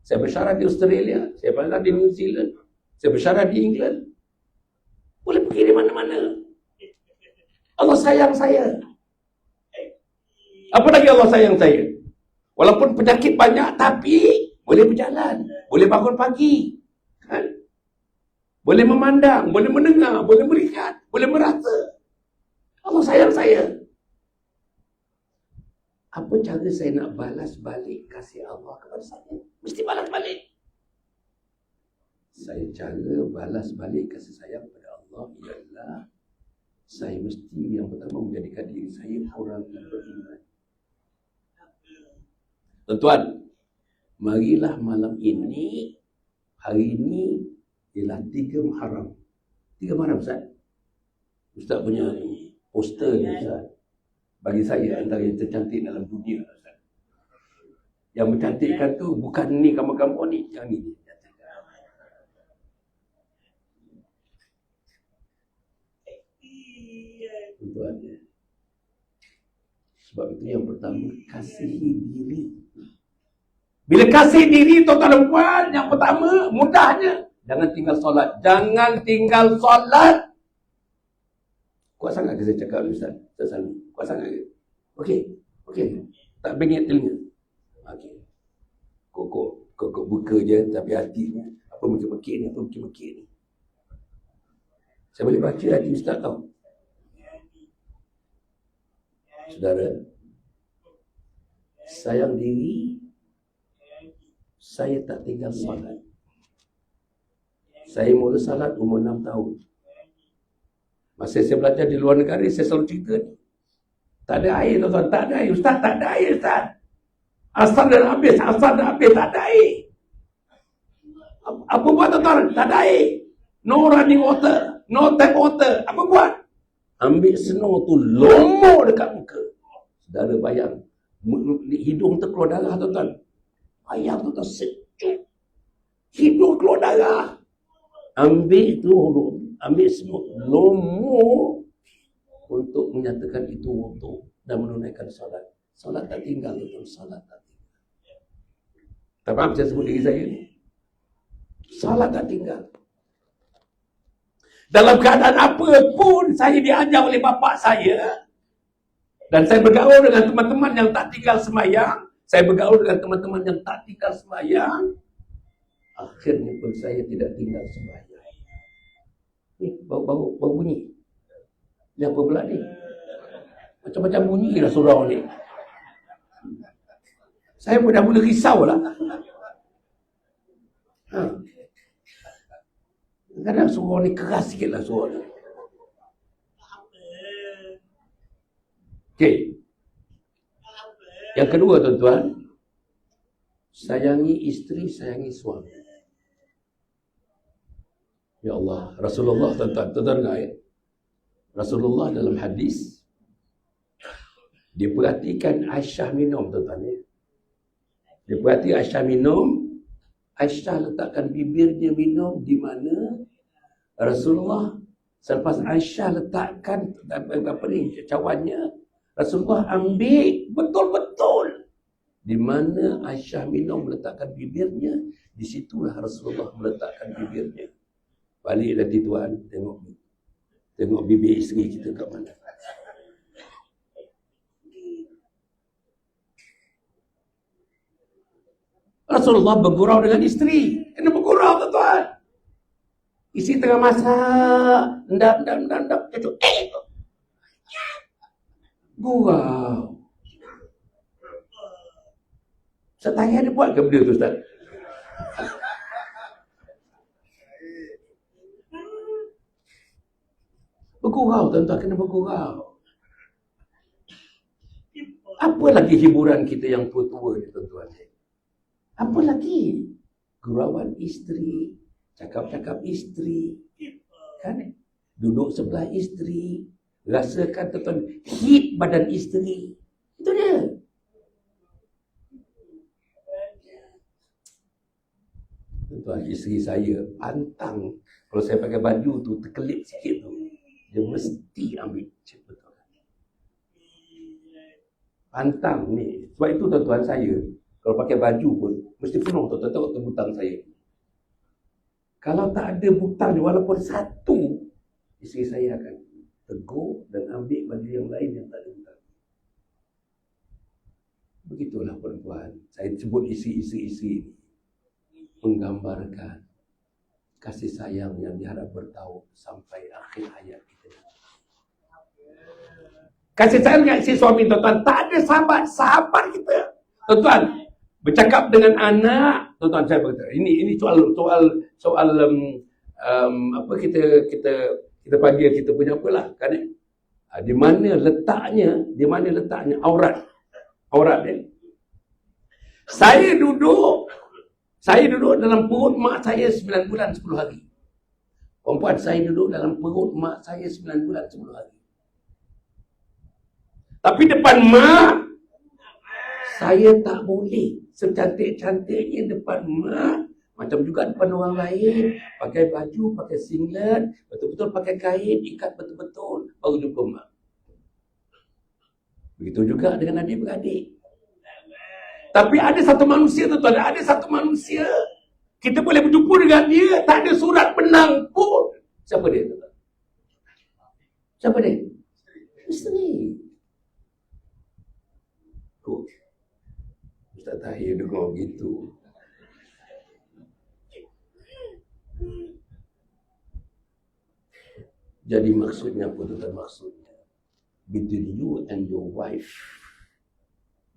Saya bersyarat di Australia, saya bersyarat di New Zealand, saya bersyarat di England. Boleh pergi di mana-mana. Allah sayang saya. Apa lagi Allah sayang saya? Walaupun penyakit banyak, tapi boleh berjalan, boleh bangun pagi. Kan? boleh memandang, boleh mendengar, boleh melihat, boleh merasa. Allah sayang saya. Apa cara saya nak balas balik kasih Allah kepada saya? Mesti balas balik. Saya cara balas balik kasih sayang kepada Allah ialah saya mesti yang pertama menjadikan diri saya orang yang beriman. Tuan-tuan, marilah malam ini, hari ini ialah 3 Muharram. 3 Muharram, Ustaz? Ustaz punya poster ni, Ustaz. Bagi saya antara yang tercantik dalam dunia, Ustaz. Yang mencantikkan tu bukan ni gambar-gambar ni, yang ni. Tuan-tuan, sebab itu yang pertama, kasihi diri. Bila kasih diri tuan-tuan dan puan, yang pertama, mudahnya, jangan tinggal solat. Jangan tinggal solat. Kuat sangat ke saya cakap, Ustaz? Ustaz Salmi, kuat sangat ke? Okey. Tak bengek telinga. Okey. Kok buka je, tapi hatinya, apa mekik-mekik ni. Saya boleh baca hati Ustaz tau. Saudara, sayang diri, saya tak tinggal salat. Saya mula salat umur 6 tahun. Masa saya belajar di luar negara, saya selalu cerita ni. Tak ada air, tuan-tuan. Tak ada air. Ustaz, tak ada air, Ustaz. Asal dan habis, tak ada air. Apa buat, tuan-tuan? Tak ada air. No running water. No tap water. Apa buat? Ambil snow tu, lomor dekat muka. Saudara bayang. Hidung tu keluar darah, tuan-tuan. Bayang, tuan-tuan, sejuk. Hidung keluar darah. Ambil snow, lomor untuk menyatakan itu wudu dan menunaikan salat. Salat tak tinggal, tuan-tuan. Salat tak tinggal. Tak faham saya sebut diri saya ni? Salat tak tinggal. Dalam keadaan apa pun saya diajar oleh bapa saya, dan saya bergaul dengan teman-teman yang tak tinggal sembahyang, akhirnya pun saya tidak tinggal sembahyang. Ni bau bunyi. Ni apa pula ni? Macam-macam bunyi lah surau ni. Saya pun dah mula risau lah. Kadang surau ni keras sikit lah surau ni. Okey. Yang kedua, tuan-tuan, sayangi isteri, sayangi suami. Ya Allah, Rasulullah, tuan-tuan dengar ya. Rasulullah dalam hadis, dia perhatikan Aisyah minum, tuan-tuan ya. Dia perhati Aisyah minum, Aisyah letakkan bibirnya minum di mana Rasulullah, selepas Aisyah letakkan cawannya, Rasulullah ambil betul-betul di mana Aisyah minum meletakkan bibirnya, di situlah Rasulullah meletakkan bibirnya. Balik nanti tuan, tengok bibir isteri kita kat mana. Rasulullah bergurau dengan isteri. Kena bergurau, tuan-tuan. Isteri tengah masak, endap, cucuk. Gurau. Ustaz tanya dia buat ke benda tu, Ustaz? Bergurau, tuan-tuan, kena bergurau. Apa lagi hiburan kita yang tua-tua ni, tuan-tuan? Apa lagi? Gurauan isteri, cakap-cakap isteri, kan? Duduk sebelah isteri, rasakan, tuan-tuan, hit badan isteri. Itu dia. Tuan-tuan, isteri saya pantang. Kalau saya pakai baju tu terkelip sikit tu, dia mesti ambil cip betul. Pantang ni. Sebab itu, tuan-tuan, saya kalau pakai baju pun mesti penuh, tuan-tuan, tengok tu butang saya. Kalau tak ada butang walaupun satu, isteri saya akan tegur dan ambil baju yang lain yang tak ada butang. Begitulah perempuan. Saya sebut isteri-isteri ini menggambarkan kasih sayang yang diharap bertaut sampai akhir hayat kita. Kasih sayang yang si suami, tuan-tuan, tak ada sahabat kita. Tuan-tuan, bercakap dengan anak, tuan-tuan, saya berkata, ini soal apa kita panggil kita punya apalah, kan? Di mana letaknya aurat dia. Saya duduk dalam perut mak saya 9 bulan 10 hari. Perempuan saya duduk dalam perut mak saya 9 bulan 10 hari. Tapi depan mak, saya tak boleh secantik-cantiknya depan mak. Macam juga depan orang lain. Pakai baju, pakai singlet, betul-betul pakai kain, ikat betul-betul, baru jumpa mak. Begitu juga dengan adik-beradik. Tapi ada satu manusia, tuan-tuan, kita boleh berjumpa dengan dia, tak ada surat penang pun. Siapa dia, tuan-tuan? Siapa dia? Isteri. Ustaz Tahir dengar begitu. Jadi maksudnya apa, tuan-tuan? Maksudnya between you and your wife,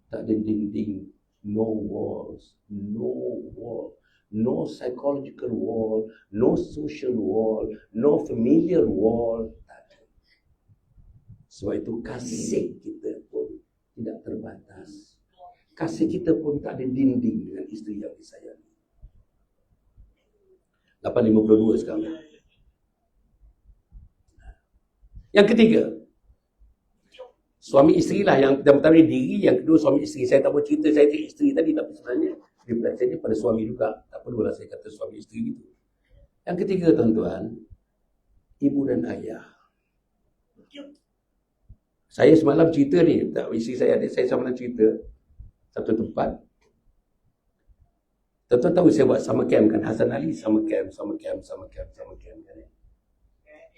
tak ada dinding, no walls, no psychological wall, no social wall, no familiar wall, tak ada. Sebab itu kasih kita pun tidak terbatas. Kasih kita pun tak ada dinding dengan isteri yang disayangi. 8.52 sekarang. Yang ketiga, suami isteri lah yang pertama diri, yang kedua suami isteri. Saya tak mau cerita saya isteri tadi, tapi sebenarnya refleksinya pada suami juga. Tak perlulah saya kata suami isteri gitu. Yang ketiga, tuan-tuan, ibu dan ayah. Saya semalam cerita ni, tak, isteri saya semalam cerita satu tempat. Tuan-tuan tahu saya buat summer camp kan, Hasan Ali summer camp kan.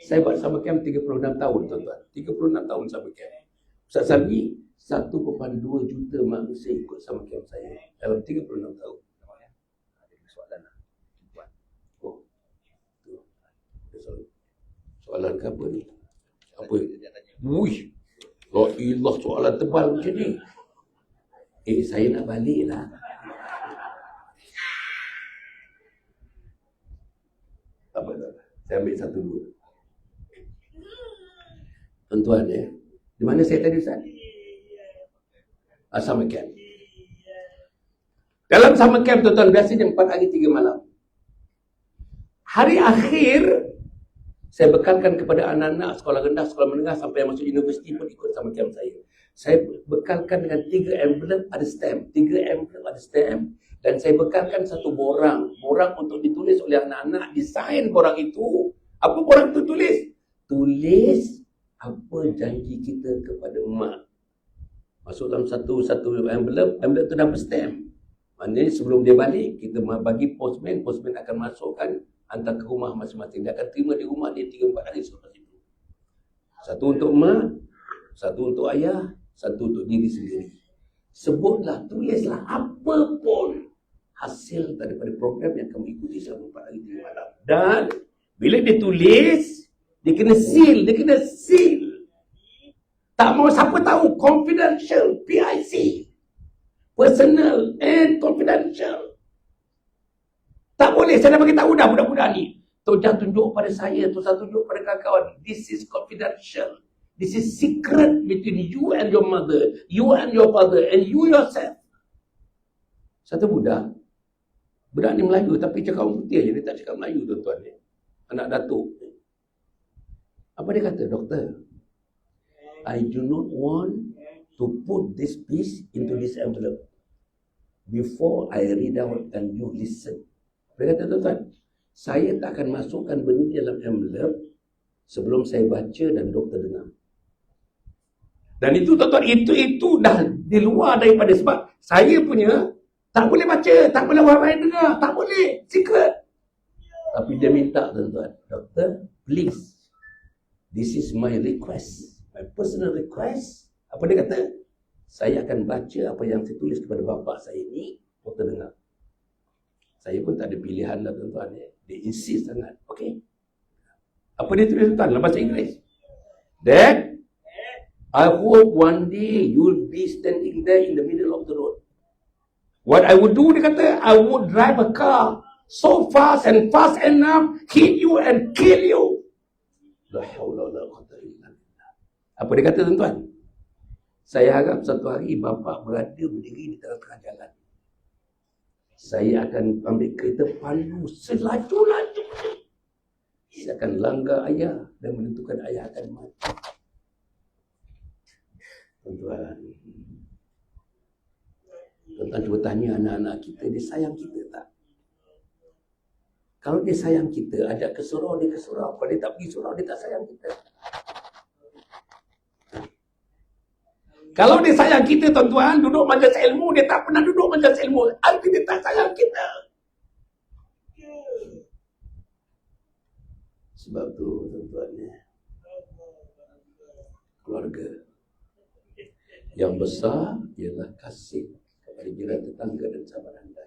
Saya buat summer camp 36 tahun, tuan-tuan. 36 tahun summer camp. Ustaz Salmi, 1.2 juta manusia ikut summer camp saya dalam 36 tahun. Ada soalan lah. Oh. Soalan ke apa ni? Apa? Wuih. La ilah, soalan tebal macam ni. Saya nak balik lah. Apa tak? Saya ambil satu dua. Tuan-tuan ya. Di mana saya tadi, Ustaz? Summer camp. Dalam summer camp, tuan-tuan, biasanya 4 hari 3 malam. Hari akhir, saya bekalkan kepada anak-anak sekolah rendah, sekolah menengah sampai yang masuk universiti pun ikut summer camp saya. Saya bekalkan dengan 3 envelope ada stamp. 3 envelope ada stamp. Dan saya bekalkan satu borang. Borang untuk ditulis oleh anak-anak. Desain borang itu. Apa borang itu tulis? Tulis apa janji kita kepada emak. Masuk dalam satu envelope. Envelope itu dah berstamp. Maknanya sebelum dia balik, kita bagi postman. Postman akan masukkan, hantar ke rumah masing-masing. Dia akan terima di rumah dia 3-4 hari selepas itu. Satu untuk emak, satu untuk ayah, satu untuk diri sendiri. Sebutlah, tulislah apa pun hasil daripada program yang kamu ikuti selama 4 hari 3 malam. Dan bila dia tulis, dia kena seal. Tak mau siapa tahu. Confidential, PIC. Personal and confidential. Tak boleh. Saya dah bagi tahu dah budak-budak ni. Tok jangan tunjuk pada saya, Tok jangan tunjuk pada kawan-kawan. This is confidential. This is secret between you and your mother, you and your father, and you yourself. Satu budak ni Melayu tapi cakap orang putih je, dia tak cakap Melayu, tuan-tuan ni. Anak datuk. Apa dia kata? Doktor, I do not want to put this piece into this envelope before I read out and you listen. Dia kata, tuan-tuan, saya tak akan masukkan benda dalam envelope sebelum saya baca dan doktor dengar. Dan itu, tuan-tuan, itu dah di luar daripada, sebab saya punya tak boleh baca, tak boleh orang lain dengar, tak boleh, secret. Tapi dia minta, tuan-tuan, doktor, please, this is my request, my personal request. Apa dia kata? Saya akan baca apa yang saya tulis kepada bapa saya ni, doktor dengar. Saya pun tak ada pilihan lah tuan-tuan. Dia insist sangat. Okay. Apa dia tulis tuan dalam bahasa Inggeris? Dad, I hope one day you'll be standing there in the middle of the road. What I would do, dia kata, I would drive a car so fast and fast enough, hit you and kill you. La haula wala quwwata illa billah. Apa dia kata tuan-tuan? Saya harap satu hari bapa berada berdiri di tengah-tengah jalan. Saya akan ambil kereta pandu selaju-laju. Saya akan langgar ayah dan menentukan ayah akan mati. Tuan-tuan, tuan-tuan cuba tanya anak-anak kita, dia sayang kita tak? Kalau dia sayang kita, ada ke surau, dia ke surau. Kalau dia tak pergi surau, dia tak sayang kita. Kalau dia sayang kita, tuan-tuan, duduk majlis ilmu, dia tak pernah duduk majlis ilmu. Arti dia tak sayang kita. Sebab tu, tuan-tuan, keluarga yang besar ialah kasih kepada jiran tetangga dan sahabat anda.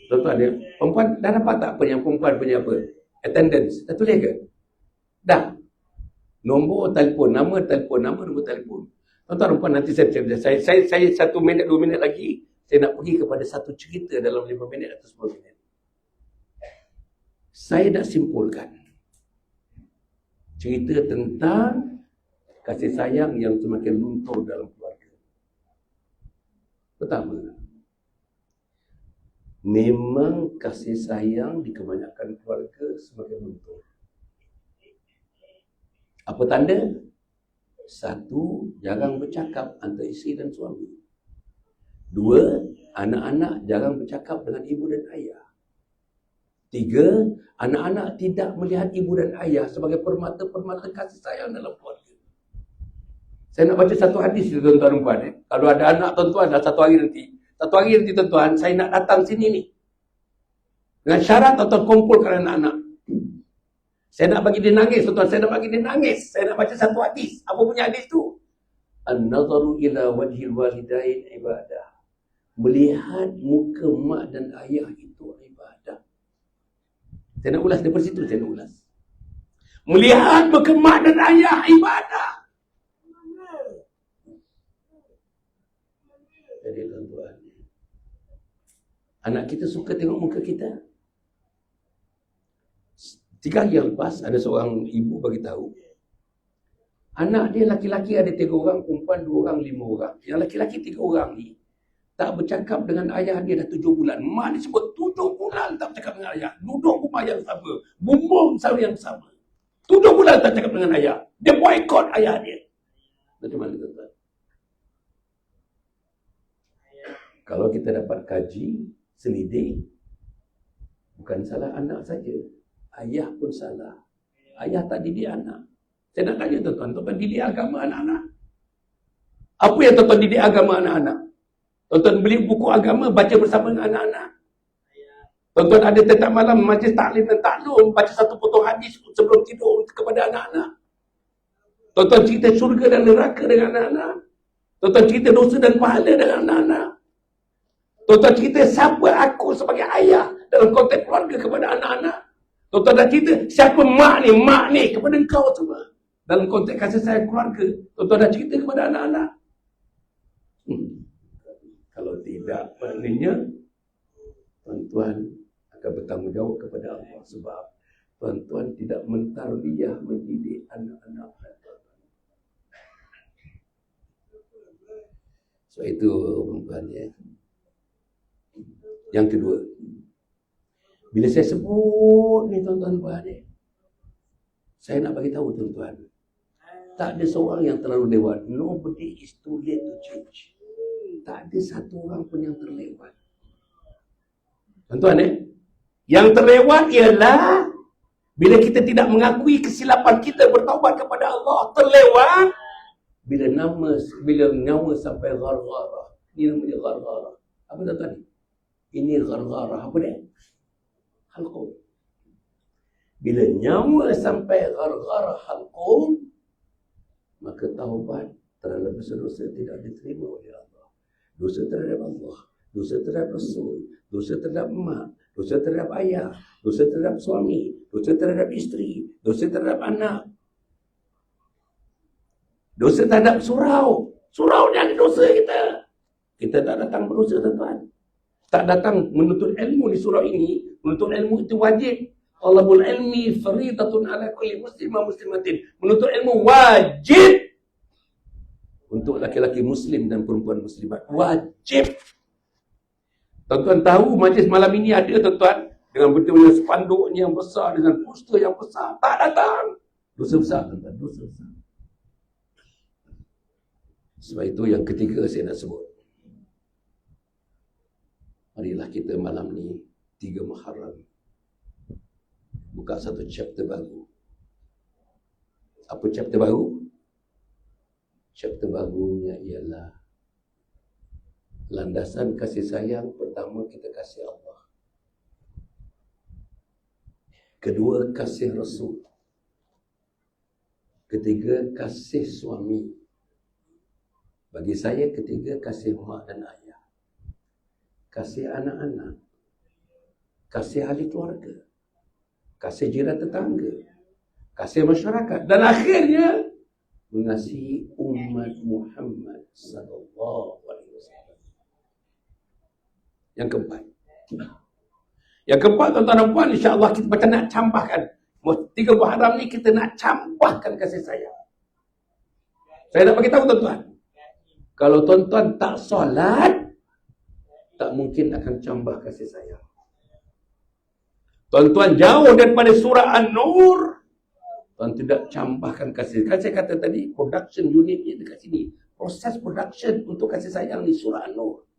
Tuan-tuan, dia perempuan dah dapat tak apa yang perempuan punya apa? Attendance. Dah tulis ke? Dah. Nombor telefon, nama telefon, nombor telefon. Tuan-tuan, perempuan, nanti saya 1 minit, 2 minit lagi, saya nak pergi kepada satu cerita dalam 5 minit atau 10 minit. Saya nak simpulkan cerita tentang kasih sayang yang semakin luntur dalam keluarga. Pertama, memang kasih sayang di kebanyakan keluarga semakin luntur. Apa tanda? 1, jarang bercakap antara isteri dan suami. 2, anak-anak jarang bercakap dengan ibu dan ayah. 3, anak-anak tidak melihat ibu dan ayah sebagai permata-permata kasih sayang dalam keluarga. Saya nak baca satu hadis itu tuan-tuan dan puan. Kalau ada anak tuan-tuan dah satu hari nanti tuan-tuan, saya nak datang sini ni. Dengan syarat tuan-tuan kumpulkan anak-anak. Saya nak bagi dia nangis, tuan-tuan. Saya nak bagi dia nangis. Saya nak baca satu hadis. Apa punya hadis tu? An-nazaru ila wajhil walidain ibadah. Melihat muka mak dan ayah itu ibadah. Saya nak ulas daripada situ, saya nak ulas. Melihat muka mak dan ayah ibadah. Jadi tuan-tuan, anak kita suka tengok muka kita. 3 hari yang lepas, ada seorang ibu bagi tahu, anak dia laki-laki ada 3 orang, perempuan 2 orang, 5 orang. Yang laki-laki 3 orang ni tak bercakap dengan ayah dia dah 7 bulan. Mak dia sebut 7 bulan tak bercakap dengan ayah. Duduk rumah yang sama, bumbung sama yang sama. 7 bulan tak cakap dengan ayah. Dia boykot ayah dia. Macam mana tuan-tuan? Kalau kita dapat kaji, selidik, bukan salah anak saja. Ayah pun salah. Ayah tak didik anak. Saya nak tanya tuan-tuan, tuan-tuan didik agama anak-anak? Apa yang tuan-tuan didik agama anak-anak? Tuan-tuan beli buku agama, baca bersama dengan anak-anak? Tuan-tuan ada tetap malam majlis taklim dan taklum, baca satu potong hadis sebelum tidur kepada anak-anak? Tuan-tuan cerita syurga dan neraka dengan anak-anak? Tuan-tuan cerita dosa dan pahala dengan anak-anak? Tuan-tuan cerita siapa aku sebagai ayah dalam konteks keluarga kepada anak-anak? Tuan-tuan dah cerita siapa mak ni kepada engkau semua. Dalam konteks kasih sayang keluarga, tuan-tuan dah cerita kepada anak-anak. Kalau tidak, maknanya tuan-tuan akan bertanggungjawab kepada Allah. Sebab tuan-tuan tidak mentarbiyah, mendidik anak-anak. So itu tuan-tuan ya. Yang kedua, bila saya sebut ni tuan-tuan puan ni, saya nak bagi tahu tuan-tuan, tak ada seorang yang terlalu lewat. Nobody is too late to change. Tak ada satu orang pun yang terlewat. Tuan-tuan yang terlewat ialah bila kita tidak mengakui kesilapan kita, bertaubat kepada Allah. Terlewat bila nyawa sampai ghargharah. Ini namanya ghargharah. Apa tuan-tuan? Ini ghargharah. Apa dia? Halqum. Bila nyawa sampai ghargharah halqum, maka taubat terhadap dosa-dosa tidak diterima oleh Allah. Dosa terhadap Allah dosa terhadap Rasul, dosa terhadap mak, dosa terhadap ayah, dosa terhadap suami, dosa terhadap isteri, dosa terhadap anak, dosa terhadap surau. Surau ni ada dosa kita. Kita tak datang berdosa, tuan-tuan. Tak datang menuntut ilmu di surau ini. Menuntut ilmu itu wajib. Talabul ilmi faridatun ala kulli muslim wa muslimatin. Menuntut ilmu wajib untuk laki-laki muslim dan perempuan muslimat. Wajib. Tuan-tuan tahu majlis malam ini ada, tuan-tuan, dengan betul-betul spanduknya yang besar, dengan poster yang besar, tak datang. Dosa besar, tuan-tuan, dosa besar. Sebab itu yang ketiga saya nak sebut. Marilah kita malam ni 3 Muharram buka satu chapter baru. Apa chapter baru? Chapter barunya ialah landasan kasih sayang. Pertama, kita kasih Allah. Kedua, kasih Rasul. Ketiga, kasih suami. Bagi saya, ketiga, kasih mak dan ayah. Kasih anak-anak. Kasih ahli keluarga. Kasih jiran tetangga. Kasih masyarakat. Dan akhirnya, mengasihi umat Muhammad sallallahu alaihi wasallam. Yang keempat. Yang keempat, tuan-tuan dan puan, insya-Allah kita macam nak campahkan. 3 Muharram ni kita nak campahkan kasih sayang. Saya nak bagi tahu tuan-tuan. Kalau tuan-tuan tak solat, tak mungkin akan campah kasih sayang. Tuan-tuan jauh daripada surah An-Nur, tuan tidak campahkan kasih. Kan saya kata tadi, production unitnya dekat sini. Proses production untuk kasih sayang di surah An-Nur.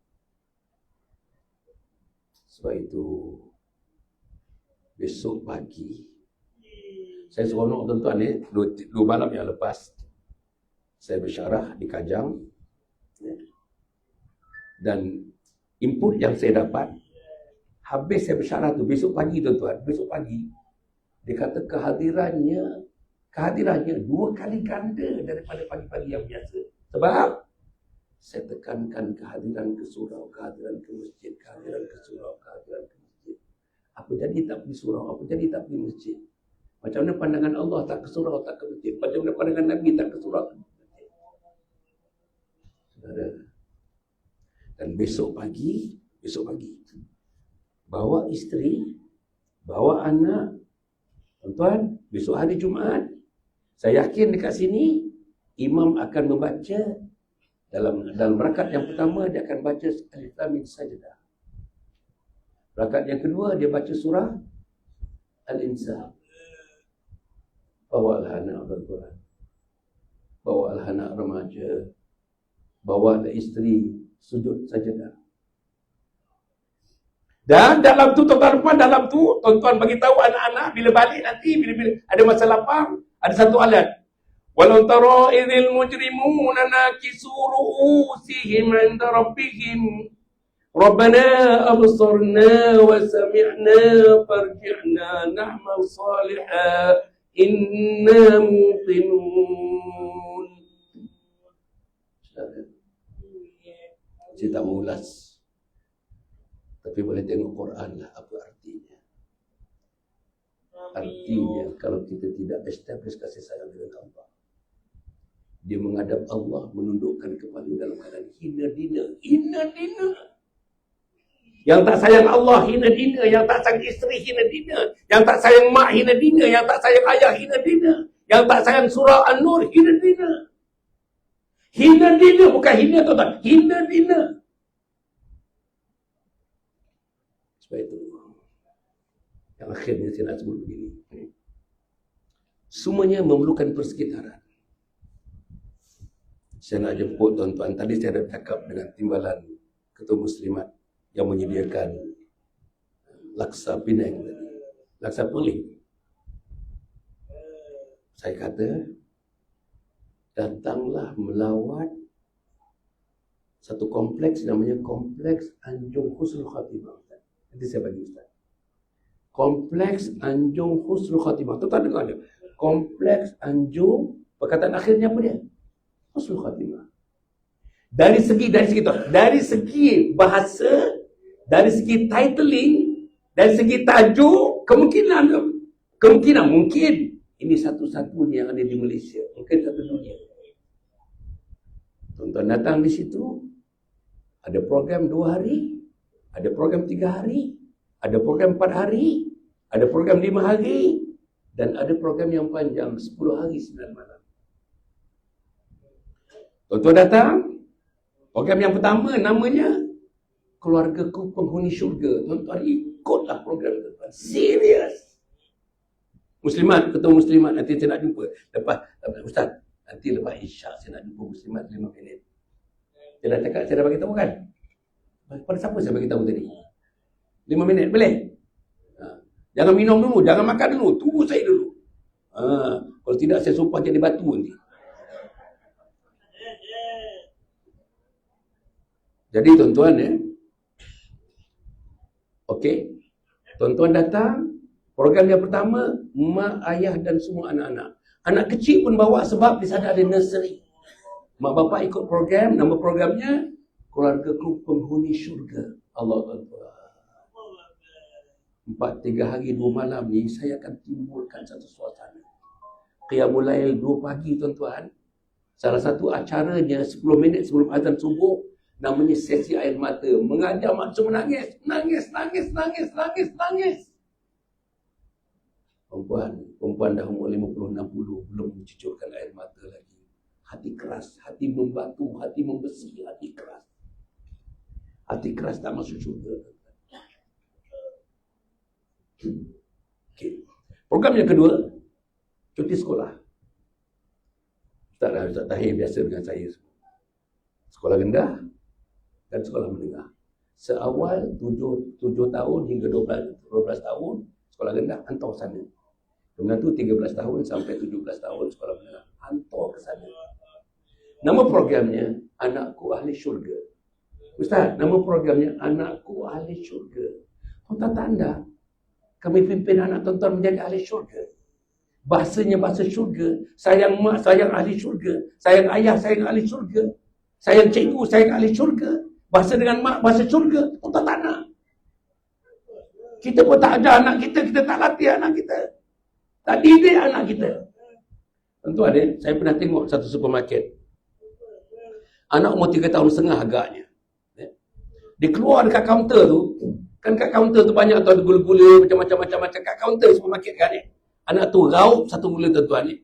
Sebab itu, besok pagi, saya seronok tuan-tuan ni, 2 malam yang lepas, saya bersyarah di Kajang. Dan input yang saya dapat, habis saya bersyarah tu, besok pagi tuan-tuan, besok pagi, dia kata kehadirannya 2 kali ganda daripada pagi-pagi yang biasa. Sebab saya tekankan kehadiran ke surau, kehadiran ke masjid, kehadiran ke surau, kehadiran ke masjid. Apa jadi tak pergi surau, apa jadi tak pergi masjid. Macam mana pandangan Allah tak ke surau, tak ke masjid. Macam mana pandangan Nabi tak ke surau, tak ke masjid. Saudara. Dan besok pagi, bawa isteri, bawa anak, tuan-tuan, besok hari Jumaat, saya yakin dekat sini, imam akan membaca, dalam rakaat yang pertama, dia akan baca Alif Lam Mim Sajdah. Rakaat yang kedua, dia baca surah Al-Insan. Bawalah anak, tuan-tuan. Bawalah anak remaja. Bawalah isteri, sujud sajadah. Dan dalam tu tuan-tuan bagi tahu anak-anak bila balik nanti, bila ada masa lapang, ada satu ayat. Walau tara idzil mujrimuna nakisu ru'usihim 'inda rabbihim Rabbana absarna wa sami'na farji'na na'mal salihan inna muqinun. Saya tak mengulas, tapi boleh tengok Quran lah apa artinya. Artinya kalau kita tidak establish kasih sayang dengan Allah, dia menghadap Allah, menundukkan kepala dalam keadaan hina dina. Yang tak sayang Allah hina dina, yang tak sayang isteri hina dina, yang tak sayang mak hina dina, yang tak sayang ayah hina dina, yang tak sayang surah An-Nur hina dina. Hina dina, bukan hina tuan-tuan, hina dina. Sebab itu yang akhirnya saya nak sebut begini. Semuanya memerlukan persekitaran. Saya nak jemput tuan-tuan. Tadi saya dah cakap dengan timbalan Ketua Muslimat yang menyediakan laksa Penang tadi. Laksa Peling. Saya kata, datanglah melawat satu kompleks namanya Kompleks Anjung Husnul Khatimah. Nanti saya bagi Ustaz. Kompleks Anjung Husnul Khatimah. Tuan-tuan dengar ada. Kompleks Anjung, perkataan akhirnya apa dia? Husnul Khatimah. Dari segi bahasa, dari segi titling, dari segi tajuk, kemungkinan mungkin ini satu-satunya yang ada di Malaysia, mungkin satu dunia. Tuan-tuan datang di situ, ada program 2 hari, ada program 3 hari, ada program 4 hari, ada program 5 hari, dan ada program yang panjang 10 hari 9 malam. Tuan-tuan datang, program yang pertama namanya Keluargaku Penghuni Syurga. Tuan-tuan ikutlah program tuan-tuan. Serius. Muslimat, ketemu muslimat, nanti saya nak jumpa. Lepas, Ustaz, nanti lepas Isyak saya nak jumpa muslimat 5 minit. Saya dah cakap, saya dah bagi tahu kan? Pada siapa saya bagi tahu tadi? 5 minit, boleh? Jangan minum dulu, jangan makan dulu, tunggu saya dulu. Kalau tidak saya sumpah jadi batu nanti. Jadi tuan-tuan okey. Tuan-tuan datang, program yang pertama, mak, ayah dan semua anak-anak. Anak kecil pun bawa sebab di sana ada nursery. Mak bapak ikut program, nama programnya Keluargaku Penghuni Syurga. Allah Akbar. 3 hari 2 malam ni saya akan timbulkan satu suasana. Qiyamul Lail 2 pagi tuan-tuan. Salah satu acaranya 10 minit sebelum azan subuh, namanya sesi air mata. Mengajar maksud menangis. Nangis. Perempuan dah umur 50-60 belum mencucurkan air mata lagi. Hati keras, hati membatu, hati membesi, hati keras. Hati keras tak masuk syurga. Okay. Program yang kedua, cuti sekolah. Ustaz Tahir biasa dengan saya. Sekolah rendah dan sekolah menengah. Seawal 7 tahun hingga 12 tahun sekolah rendah hantar ke sana. Kemudian tu 13 tahun sampai 17 tahun sekolah menengah hantar ke sana. Nama programnya Anakku Ahli Syurga. Ustaz, nama programnya Anakku Ahli Syurga. Tuan-tuan tak anda? Kami pimpin anak tuan-tuan menjadi ahli syurga. Bahasanya bahasa syurga. Sayang mak, sayang ahli syurga. Sayang ayah, sayang ahli syurga. Sayang cikgu, sayang ahli syurga. Bahasa dengan mak, bahasa syurga. Tuan-tuan tak nak. Kita pun tak ada anak kita. Kita tak latih anak kita. Tak didik anak kita. Tuan-tuan saya pernah tengok satu supermarket. Anak umur 3 tahun setengah agaknya. Dia keluar dekat kaunter tu. Kan kat kaunter tu banyak tu ada gula-gula macam-macam kat kaunter supermarket kan Anak tu raup satu gula tuan-tuan ni.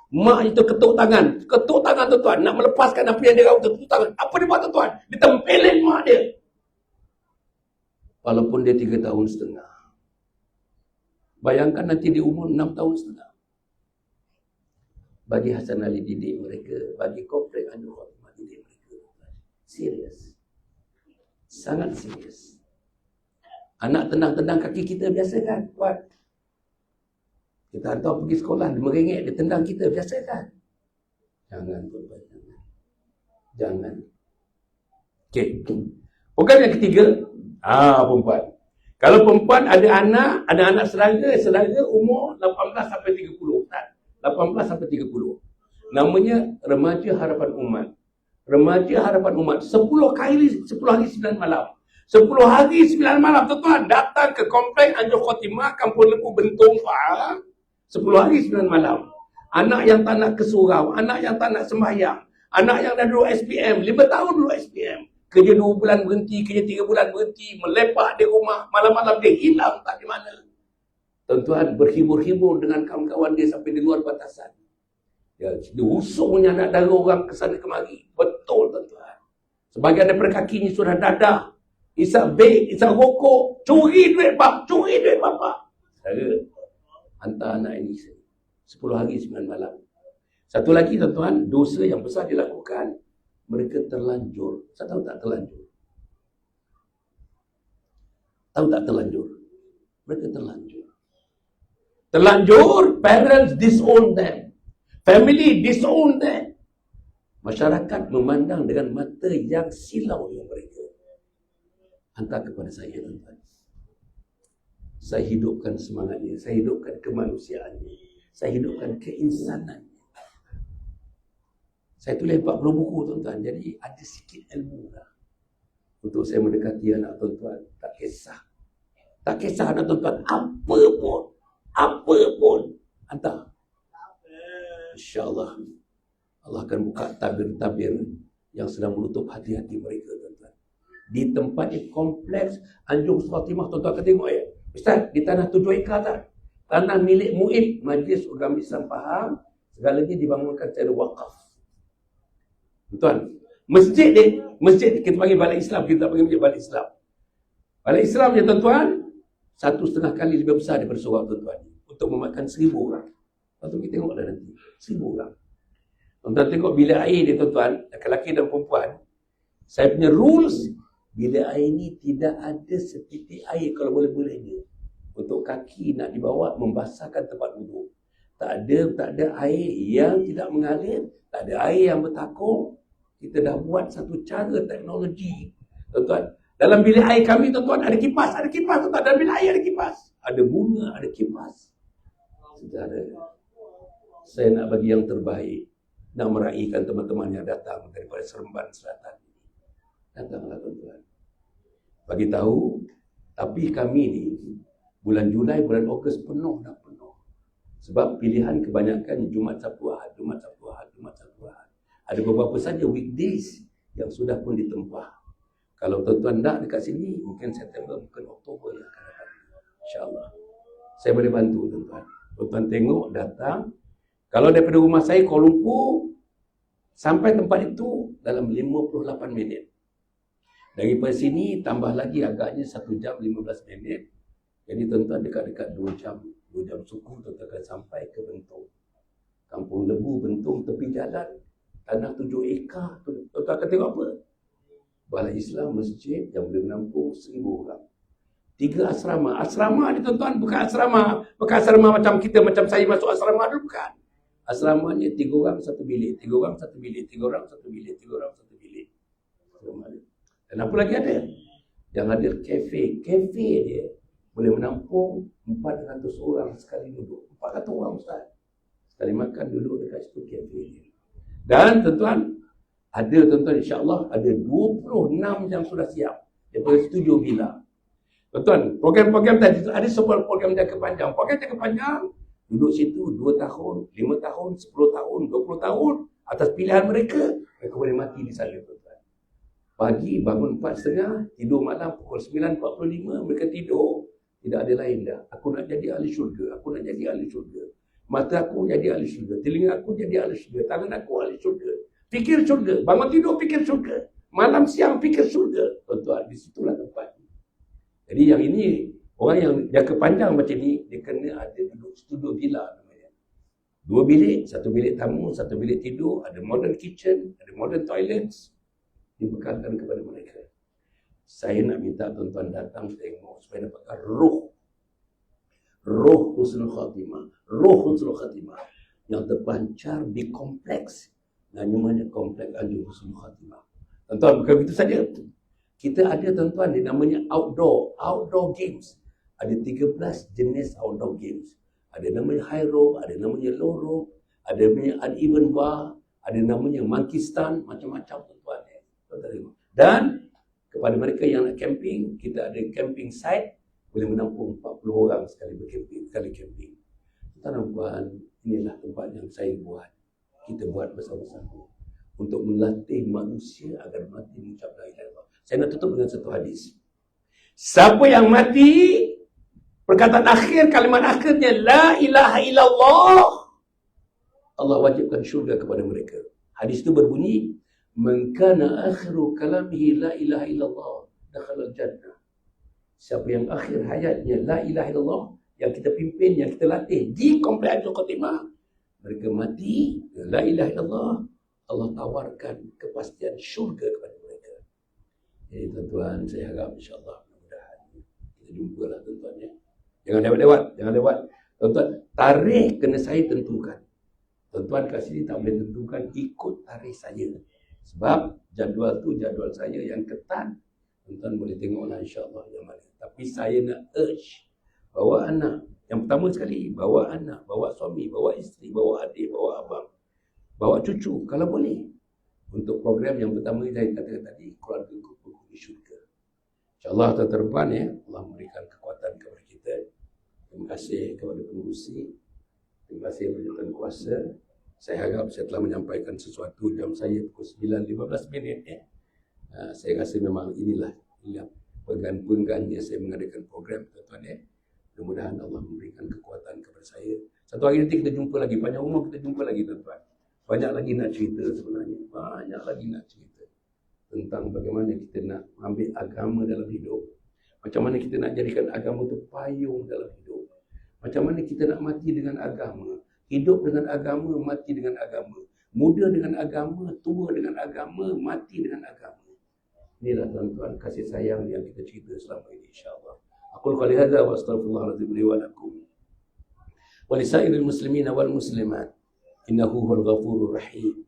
Mak itu ketuk tangan tuan-tuan nak melepaskan apa yang dia raup tu. Tangan. Apa dia buat tuan-tuan? Dia tempelin mak dia. Walaupun dia 3 tahun setengah. Bayangkan nanti di umur 6 tahun setengah. Bagi Hasan Ali didik mereka, bagi Komplek Anwar Fatimah didik mereka. Serius. Sangat serius. Anak tendang-tendang kaki kita biasa kan? Buat. Kita hantar pergi sekolah, RM5 dia tendang kita biasa kan? Jangan tuan-tuan. Jangan. Okey. Program yang ketiga, perempuan. Kalau perempuan ada anak saudara umur 18 sampai 30. 18 sampai 30. Namanya Remaja Harapan Umat. Remaja Harapan Umat. 10 hari 9 malam. 10 hari 9 malam tuan-tuan datang ke Komplek Anwar Fatimah Kampung Lembu Bentong Pahang. 10 hari 9 malam. Anak yang tak nak ke surau, anak yang tak nak sembahyang, anak yang dah duduk SPM, 5 tahun duduk SPM. Kerja 2 bulan berhenti, kerja 3 bulan berhenti, melepak di rumah, malam-malam dia hilang tak di mana. Tuan-tuan berhibur-hibur dengan kawan-kawan dia sampai di luar batasan. Dia usungnya nak dara orang ke sana kemari. Betul tuan-tuan. Sebagian daripada kakinya sudah dadah. Isap vape, isap rokok, curi duit bapa. Saya hantar anak ini 10 hari 9 malam. Satu lagi tuan-tuan, dosa yang besar dilakukan, mereka terlanjur. Saya tahu tak terlanjur? Tahu tak terlanjur? Mereka terlanjur. Terlanjur, parents disown them. Family disown them. Masyarakat memandang dengan mata yang silau yang mereka. Hantar kepada saya tuan-tuan. Saya hidupkan semangatnya, saya hidupkan kemanusiaannya, saya hidupkan keinsanannya. Saya tulis 40 buku tuan-tuan. Jadi ada sikit ilmu lah untuk saya mendekati anak tuan-tuan. Tak kisah. Tak kisah anak tuan-tuan. Apa pun. Hantar. InsyaAllah. Allah akan buka tabir-tabir yang sedang menutup hati-hati mereka tuan-tuan. Di tempat yang kompleks Anjung Fatimah, tuan-tuan akan tengok ya. Ustaz, di tanah 7 ekar tak? Tanah milik Mu'id, Majlis Agama Islam Pahang, segalanya dibangunkan secara wakaf. Tuan, masjid kita panggil Balai Islam, kita panggil masjid Balai Islam. Balai Islam ya tuan-tuan, 1,5 kali lebih besar daripada surau tuan-tuan, untuk memakan 1,000 orang. Tuan-tuan kita tengoklah nanti, 1,000 orang. Tuan-tuan tengok bilik air dia tuan-tuan, lelaki dan perempuan. Saya punya rules, bilik air ni tidak ada setitik air kalau boleh-bolehnya. Untuk kaki nak dibawa membasahkan tempat wuduk. Tak ada air yang tidak mengalir, tak ada air yang bertakung. Kita dah buat satu cara teknologi. Tuan-tuan, dalam bilik air kami tuan-tuan ada kipas tuan-tuan. Dalam bilik air ada kipas. Ada bunga, ada kipas. Saudara, saya nak bagi yang terbaik. Nak meraihkan teman-teman yang datang daripada Seremban Selatan. Datanglah tuan-tuan. Bagi tahu, tapi kami ni bulan Julai, bulan Ogos penuh. Sebab pilihan kebanyakan Jumat Sabtu Ahad. Ada beberapa saja weekdays yang sudah pun ditempah. Kalau tuan-tuan nak dekat sini, mungkin September, mungkin Oktober yang akan datang. InsyaAllah. Saya boleh bantu tuan-tuan. Tuan-tuan tengok, datang. Kalau daripada rumah saya, Kuala Lumpur, sampai tempat itu dalam 58 minit. Daripada sini, tambah lagi agaknya 1 jam 15 minit. Jadi tuan-tuan dekat-dekat 2 jam. 2 jam suku tuan-tuan akan sampai ke Bentong. Kampung Lebu, Bentong, tepi jalan. Tanah 7 ekar. Tuan-tuan akan tengok apa? Balai Islam, masjid yang boleh menampung 1,000 orang. 3 asrama. Asrama ni tuan-tuan bukan asrama. Bukan asrama macam kita, macam saya masuk asrama dulu, bukan. Asramanya 3 orang 1 bilik. 3 orang 1 bilik. 3 orang 1 bilik. 3 orang 1 bilik. Dan apa lagi ada? Yang ada kafe. Kafe dia boleh menampung 400 orang sekali duduk. 400 orang Ustaz. Sekali makan duduk dekat situ kafe dia. Dan tuan-tuan, ada tuan-tuan insya-Allah ada 26 yang sudah siap daripada studio bila. Tuan-tuan, program-program tadi ada sebuah program jangka panjang. Program jangka panjang duduk situ 2 tahun, 5 tahun, 10 tahun, 20 tahun atas pilihan mereka boleh mati di sana tuan-tuan. Pagi bangun 4.30, tidur malam pukul 9.45 mereka tidur. Tidak ada lain dah. Aku nak jadi ahli syurga, aku nak jadi ahli syurga. Mata aku jadi ahli syurga, telinga aku jadi ahli syurga, tangan aku ahli syurga. Fikir syurga, bangun tidur fikir syurga. Malam siang fikir syurga. Tuan-tuan, di situlah tempat. Jadi yang ini, orang yang jangka panjang macam ni, dia kena ada duduk studio villa namanya. 2 bilik, 1 bilik tamu, 1 bilik tidur, ada modern kitchen, ada modern toilets. Dibekalkan kepada mereka. Saya nak minta tuan-tuan datang tengok supaya dapatkan roh husnul khatimah yang terpancar di kompleks. Namanya kompleks Anjung Husnul Khatimah. Tuan-tuan, bukan begitu saja. Kita ada tuan-tuan, dia namanya outdoor games. Ada 13 jenis outdoor games. Ada namanya high rope, ada namanya low rope, ada namanya uneven bar, ada namanya monkey stand, macam-macam tuan-tuan. Dan kepada mereka yang nak camping, kita ada camping site boleh menampung 40 orang sekali camping. Tuan-tuan, inilah tempat yang saya buat. Kita buat bersama-sama untuk melatih manusia agar mati mengucap la ilaha illallah. Saya nak tutup dengan satu hadis. Siapa yang mati, perkataan akhir, kalimat akhirnya la ilaha illallah, Allah wajibkan syurga kepada mereka. Hadis itu berbunyi, man kana akhiru kalamihi la ilaha illallah dakhala al-jannah. Siapa yang akhir hayatnya la ilaha illallah, yang kita pimpin, yang kita latih di kompleks Anjung Khatimah, mereka mati la ilaha illallah, Allah tawarkan kepastian syurga kepada mereka. Jadi tuan-tuan, saya harap insya-Allah mudah-mudahan kita jumpalah tuan-tuan ya. Jangan lewat. Tuan-tuan, tarikh kena saya tentukan. Tuan-tuan kat sini tak boleh tentukan, ikut tarikh saya. Sebab jadual tu jadual saya yang ketat. Tuan-tuan boleh tengoklah insya-Allah yang mana. Tapi saya nak urge, bawa anak. Yang pertama sekali, bawa anak, bawa suami, bawa isteri, bawa adik, bawa abang, bawa cucu kalau boleh. untuk program yang pertama saya katakan tadi, keluarga penghuni syurga. InsyaAllah tuan-tuan ya, Allah memberikan kekuatan kepada kita. Terima kasih kepada pengurusi. Terima kasih kepada tuan kuasa. Saya harap saya telah menyampaikan sesuatu. Jam saya pukul 9.15 ya. Saya rasa memang inilah penggan-penggannya saya mengadakan program tuan-tuan ya. Mudah-mudahan Allah memberikan kekuatan kepada saya. Satu hari nanti kita jumpa lagi. Panjang umur kita jumpa lagi tuan-tuan. Banyak lagi nak cerita sebenarnya. Banyak lagi nak cerita. Tentang bagaimana kita nak ambil agama dalam hidup. Macam mana kita nak jadikan agama itu payung dalam hidup. Macam mana kita nak mati dengan agama. Hidup dengan agama, mati dengan agama. Muda dengan agama, tua dengan agama, mati dengan agama. Inilah tuan-tuan kasih sayang yang kita cerita selama ini insyaAllah. Aqul qali hadza wa astaghfirullahaladzim li wa lakum. Wa lisairil muslimina wal muslimat. Innahu huwal ghafurur rahim.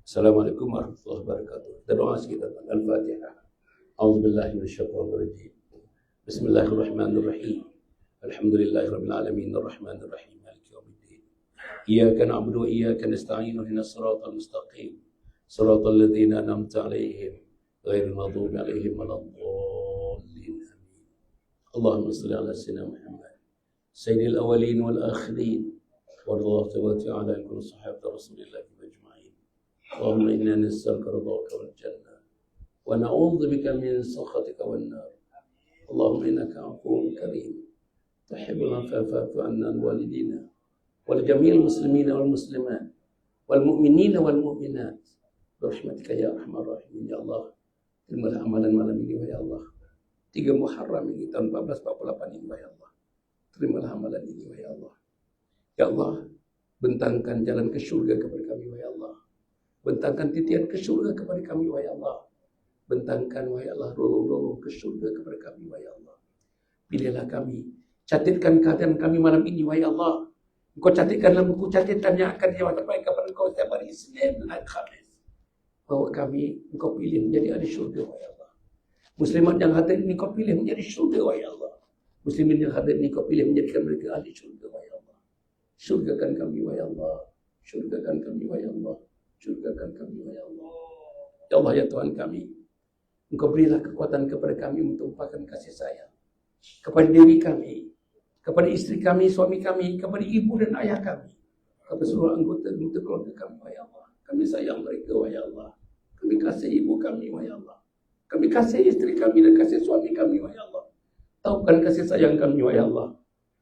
Assalamualaikum warahmatullahi wabarakatuh. Kita doa sikit tentang Al-Fatihah. A'udzubillahi minasyaitonir rajim. Bismillahirrahmanirrahim. Alhamdulillahirabbil alamin arrahmanir rahim maliki yaumiddin. Iyyaka na'budu wa iyyaka nasta'in ihdinas siratal mustaqim. Siratal ladzina an'amta 'alaihim ghairil maghdubi 'alaihim waladdallin. Amin. Allahumma shalli 'ala sayyidina Muhammad sayyidil awwalin wal akhirin. Warḍallahu ta'ala 'ala kulli sahabati Rasulillah ajma'in. Allahumma inna nas'aluka ridhaka wal jannah wa na'udzu bika min sakhatika wan nar. Allahumma innaka 'afuwwun karim. تحب العفو فاعف عنا والدينا ولجميع المسلمين والمسلمات والمؤمنين والمؤمنات برحمتك يا ارحم الراحمين. Ya Allah, terimalah amalan malam ini wahai Allah. 3 Muharram ini tahun 1448 ini wahai Allah. Terimalah amalan ini wahai Allah. Ya Allah, bentangkan jalan ke syurga kepada kami wahai Allah. Bentangkan titian ke syurga kepada kami wahai Allah. Bentangkan wahai Allah rolong-rolong ke syurga kepada kami wahai Allah. Pilihlah kami. Catatkan keadaan kami malam ini, wahai Allah. Engkau catatkan dalam buku catatan yang akan diwatakan kepada Engkau setiap hari Isnin dan Khamis. Bahawa kami, Engkau pilih menjadi ahli syurga, wahai Allah. Muslimat yang hadir ini, Engkau pilih menjadi syurga, wahai Allah. Muslimin yang hadir ini, Engkau pilih menjadikan mereka ahli syurga, wahai Allah. Syurgakan kami, wahai Allah. Syurgakan kami, wahai Allah. Syurgakan kami, wahai Allah. Ya Allah, ya Tuhan kami. Engkau berilah kekuatan kepada kami untuk mempakan kasih sayang kepada diri kami, kepada isteri kami, suami kami, kepada ibu dan ayah kami, kepada seluruh anggota keluarga kami, wahai Allah. Kami sayang mereka, wahai Allah. Kami kasih ibu kami, wahai Allah. Kami kasih isteri kami dan kasih suami kami, wahai Allah. Tahukan kasih sayang kami, wahai Allah.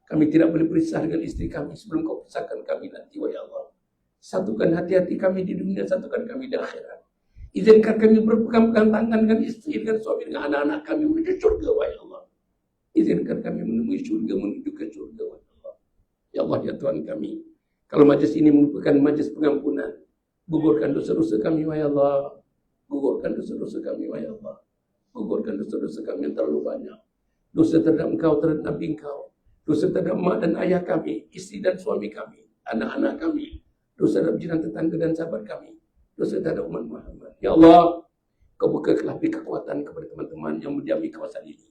Kami tidak boleh berpisah dengan isteri kami sebelum Kau pisahkan kami nanti, wahai Allah. Satukan hati-hati kami di dunia, satukan kami di akhirat. Izinkan kami berpegang-pegang tangan dengan isteri, dengan suami, dengan anak-anak kami menuju surga, wahai Allah. Izinkan kami menemui syurga, menuju ke syurga, wahai Allah. Ya Allah, ya Tuhan kami. Kalau majlis ini merupakan majlis pengampunan, gugurkan dosa-dosa kami, wahai Allah. Gugurkan dosa-dosa kami, wahai Allah. Gugurkan dosa-dosa kami yang terlalu banyak. Dosa terhadap Engkau, terhadap Nabi Engkau. Dosa terhadap mak dan ayah kami, isteri dan suami kami, anak-anak kami. Dosa terhadap jiran tetangga dan sahabat kami. Dosa terhadap umat Muhammad. Ya Allah, Kau bukakanlah kekuatan kepada teman-teman yang mendiami kawasan ini.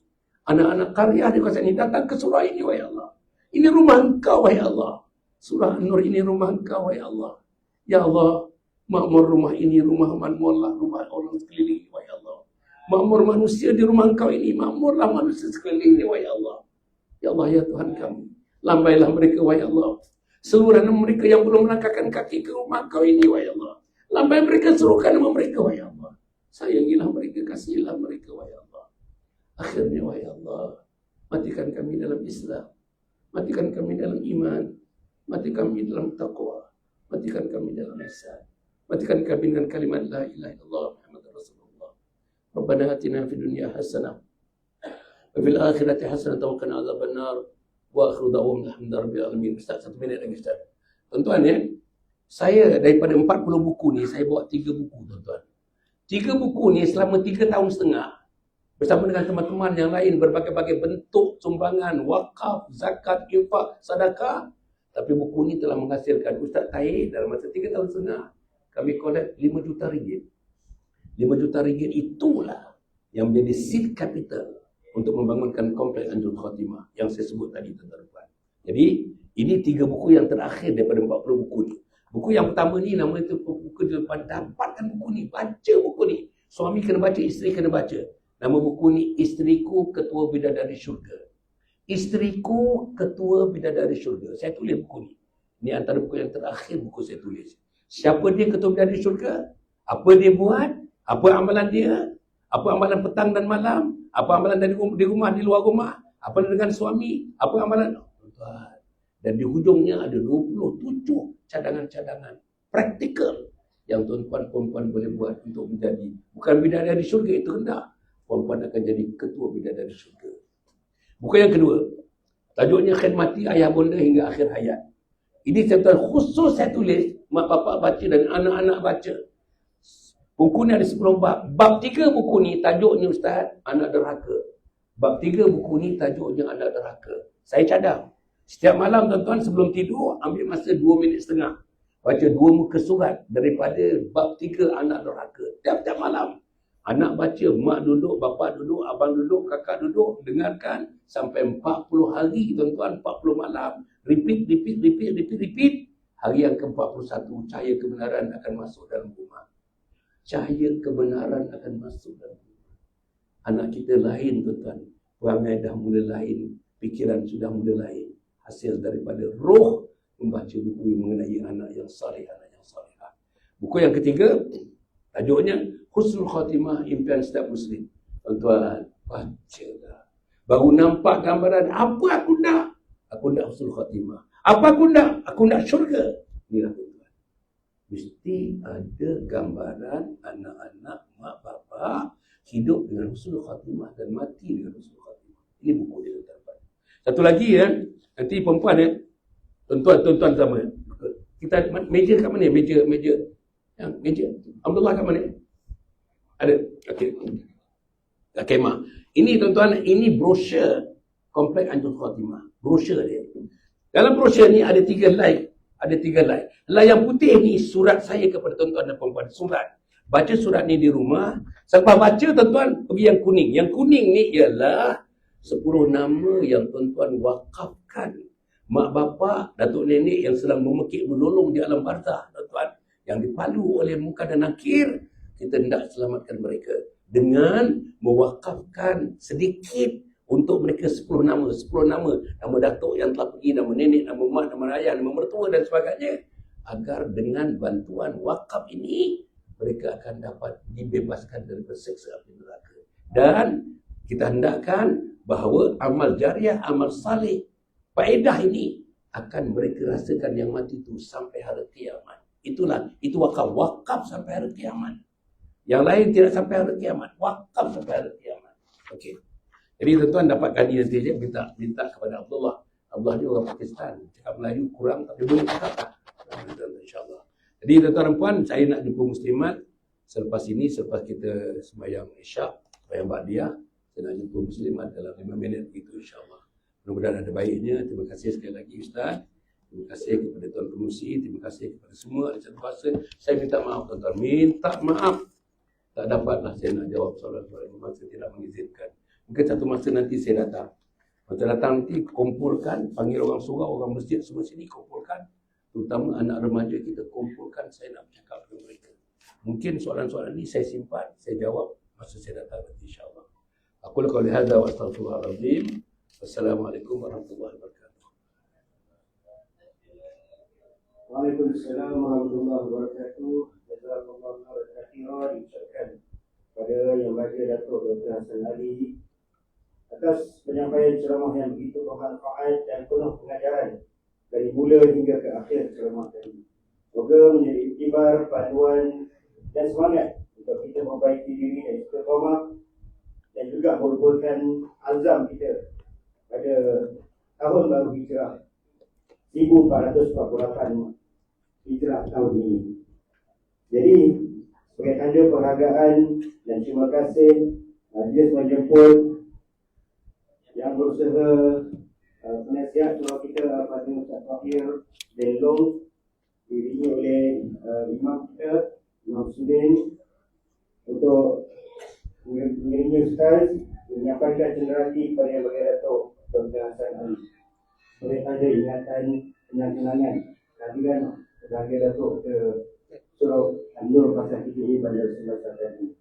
Anak-anak karya di kawasan ini datang ke surah ini, wahai Allah. Ini rumah Engkau, wahai Allah. Surah An-Nur ini rumah Engkau, wahai Allah. Ya Allah, makmur rumah ini, rumah makmurlah rumah orang sekeliling, wahai Allah. Makmur manusia di rumah Engkau ini, makmurlah manusia sekeliling ini, wahai Allah. Ya Allah, ya Tuhan kami. Lambailah mereka, wahai Allah. Seluruh mereka yang belum melangkahkan kaki ke rumah Engkau ini, wahai Allah. Lambai mereka, serukan nama mereka, wahai Allah. Sayangilah mereka, kasihilah mereka, wahai Allah. Akhirnya, wahai Allah, matikan kami dalam Islam, matikan kami dalam iman, matikan kami dalam taqwa, matikan kami dalam ihsan, matikan kami dengan kalimat la ilaha illallah Muhammadur Rasulullah. Rabbana atina fid dunya hasanah wa fil akhirati hasanah wa qina adzabannar wa akhiru da'wana alhamdulillahi alamin. Ustaz, 1 minit lagi Ustaz. Tuan-tuan ya, saya daripada 40 buku ni, saya bawa 3 buku, tuan-tuan. 3 buku ni selama 3 tahun setengah. Bersama dengan teman-teman yang lain, berbagai-bagai bentuk sumbangan, wakaf, zakat, infak, sedekah. Tapi buku ini telah menghasilkan Ustaz Tahir dalam masa 3 tahun setengah. Kami collect 5 juta ringgit. 5 juta ringgit itulah yang menjadi seed capital untuk membangunkan kompleks Anjur Khatimah yang saya sebut tadi, tuan-tuan. Jadi, ini 3 buku yang terakhir daripada 40 buku ini. Buku yang pertama ni nama itu buku depan. Dapatkan buku ni, baca buku ni. Suami kena baca, isteri kena baca. Nama buku ni Isteriku Ketua Bidadari Syurga. Isteriku Ketua Bidadari Syurga. Saya tulis buku ni. Ini antara buku yang terakhir buku saya tulis. Siapa dia Ketua Bidadari Syurga? Apa dia buat? Apa amalan dia? Apa amalan petang dan malam? Apa amalan di rumah, di luar rumah? Apa dengan suami? Apa amalan? Dan di hujungnya ada 27 cadangan-cadangan praktikal yang tuan-tuan perempuan boleh buat untuk menjadi, bukan bidadari syurga, itu rendah. Perempuan akan jadi ketua bidadari syurga. Buku yang kedua, tajuknya Khidmati Ayah Bonda Hingga Akhir Hayat. Ini tuan-tuan khusus saya tulis, mak bapak baca dan anak-anak baca. Buku ni ada 10 bab. Bab 3 buku ni tajuknya Ustaz, Anak Derhaka. Bab 3 buku ni tajuknya Anak Derhaka. Saya cadang. Setiap malam tuan-tuan sebelum tidur, ambil masa 2 minit setengah. Baca 2 muka surat daripada bab 3 Anak Derhaka. Tiap-tiap malam. Anak baca, mak duduk, bapa duduk, abang duduk, kakak duduk. Dengarkan sampai 40 hari tuan-tuan, 40 malam. Repeat. Hari yang ke-41, cahaya kebenaran akan masuk dalam rumah. Cahaya kebenaran akan masuk dalam rumah. Anak kita lain tuan-tuan. Perangai dah mula lain. Fikiran sudah mula lain. Hasil daripada roh membaca buku mengenai anak yang saleh, anak yang salehah. Buku yang ketiga, tajuknya Husnul Khatimah, Impian Setiap Muslim. Tuan-tuan, bacalah. Baru nampak gambaran, apa aku nak? Aku nak Husnul Khatimah. Apa aku nak? Aku nak syurga. Inilah tuan-tuan. Mesti ada gambaran anak-anak, mak bapak hidup dengan Husnul Khatimah dan mati dengan Husnul Khatimah. Ini buku dia tuan-tuan. Satu lagi ya, nanti perempuan ya, tuan-tuan sama. Kita meja kat mana? Meja. Yang meja. Alhamdulillah kat mana? Ada. Okey. Kemah. Ini tuan-tuan, ini brosur Komplek Anjur Khatimah. Brosur dia. Dalam brosur ni ada 3 line. Ada 3 line. Line yang putih ni surat saya kepada tuan-tuan dan perempuan. Surat. Baca surat ni di rumah. Selepas baca tuan-tuan, pergi yang kuning. Yang kuning ni ialah 10 nama yang tuan-tuan wakafkan. Mak bapak, datuk nenek yang sedang memekik menolong di alam barzah, tuan-tuan. Yang dipalu oleh muka dan nakir, kita hendak selamatkan mereka. Dengan mewakafkan sedikit untuk mereka 10 nama. 10 nama. Nama datuk yang telah pergi, nama nenek, nama mak, nama ayah, nama mertua dan sebagainya. Agar dengan bantuan wakaf ini, mereka akan dapat dibebaskan dari siksa api neraka. Dan kita hendakkan bahawa amal jariah, amal saleh, faedah ini akan mereka rasakan yang mati itu sampai hari kiamat. Itu wakaf. Wakaf sampai hari kiamat. Yang lain tidak sampai hari kiamat. Wakaf sampai hari kiamat. Okey. Jadi tuan-tuan dapatkan ini nanti je. Minta kepada Abdullah. Abdullah ni orang Pakistan. Cakap Melayu kurang tapi boleh cakap tak? InsyaAllah. Jadi tuan-tuan dan puan, saya nak jumpa muslimat. Selepas kita sembahyang Isyak, sembahyang Ba'diyah, saya nak jumpa muslimat dalam 5 minit itu insyaAllah. Mudah-mudahan ada baiknya. Terima kasih sekali lagi Ustaz. Terima kasih kepada Tuan Pengurusi. Terima kasih kepada semua ahli satu kuasa. Saya minta maaf tuan-tuan. Minta maaf. Tak dapatlah saya nak jawab soalan-soalan. Memang saya tidak mengizinkan. Mungkin satu masa nanti saya datang. Masa datang nanti kumpulkan. Panggil orang surau, orang masjid semua sini kumpulkan. Terutama anak remaja kita kumpulkan. Saya nak bercakap dengan mereka. Mungkin soalan-soalan ini saya simpan. Saya jawab masa saya datang nanti insyaAllah. Aku lakukan lihada wa astaghfirullahaladzim. Wassalamualaikum warahmatullahi wabarakatuh. Waalaikumsalam warahmatullahi wabarakatuh. Jazakallahu khairan diucapkan kepada yang baca Datuk Dr. Hassan Ali atas penyampaian ceramah yang begitu bermanfaat dan penuh pengajaran dari mula hingga ke akhir ceramah tadi. Semoga menjadi iktibar, panduan dan semangat untuk kita memperbaiki diri dan istiqamah dan juga merupakan azam kita pada tahun baru Hijrah 1448 Hijrah tahun ini. Jadi sebagai tanda penghargaan dan terima kasih majlis menjemput yang berusaha penasihat surau kita pada Ustaz Fahir Delong diiringi oleh imam kita Imam Sudin untuk mengiringi Ustaz menyampaikan cenderati pada yang bagi Datuk Dr. Hassan Ali. Oleh tanda ingatan kenang-kenangan kehadiran tenaga Datuk ke Surau An-Nur Pasar PTA Bandar Sungai Selatan.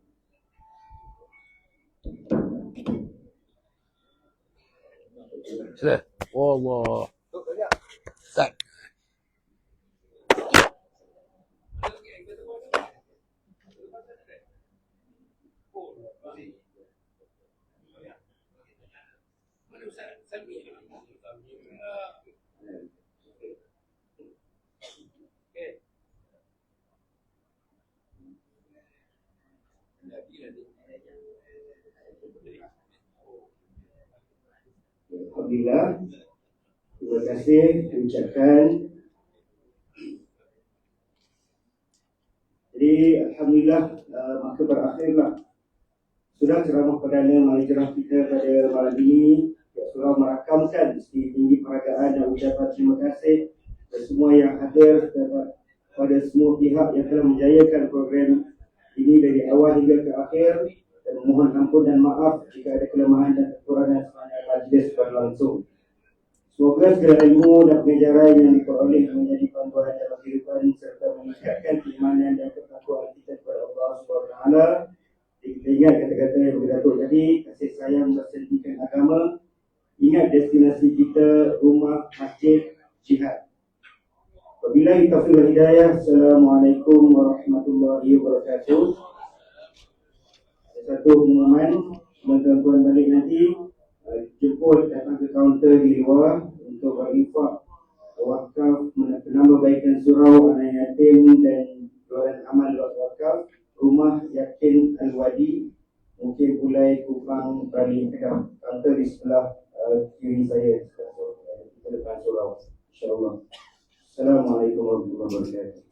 Sila. Allah. Start. Alhamdulillah, terima kasih ucapkan. Jadi Alhamdulillah, maka berakhirlah sudah ceramah perdana mahligai kita pada malam ini. Surau merakamkan setinggi peragaan dan ucapan terima kasih kepada semua yang hadir, kepada semua pihak yang telah menjayakan program ini dari awal hingga ke akhir, dan mohon ampun dan maaf jika ada kelemahan dan kekurangan sepanjang majlis berlangsung. Semoga segala ilmu dan pengajaran yang diperoleh menjadi panduan dalam kehidupan serta meningkatkan keimanan dan ketakwaan kita kepada Allah SWT. Kita ingat kata-kata yang berdatuk tadi, kasih sayang bersendikan agama, ingat destinasi kita, rumah, masjid, jihad. Wabillahi taufiq wal hidayah. Assalamualaikum warahmatullahi wabarakatuh. Ada satu pengumuman, tuan-tuan balik nanti jemput datang ke kaunter di luar untuk berinfak wakaf penambahbaikan surau anak yatim dan jualan amal wakaf rumah yatim Al-Wadi, mungkin Ulai Kupang Bali Kedah. Kaunter di sebelah kiri saya, di depan surau, insyaAllah. Assalamualaikum warahmatullahi wabarakatuh.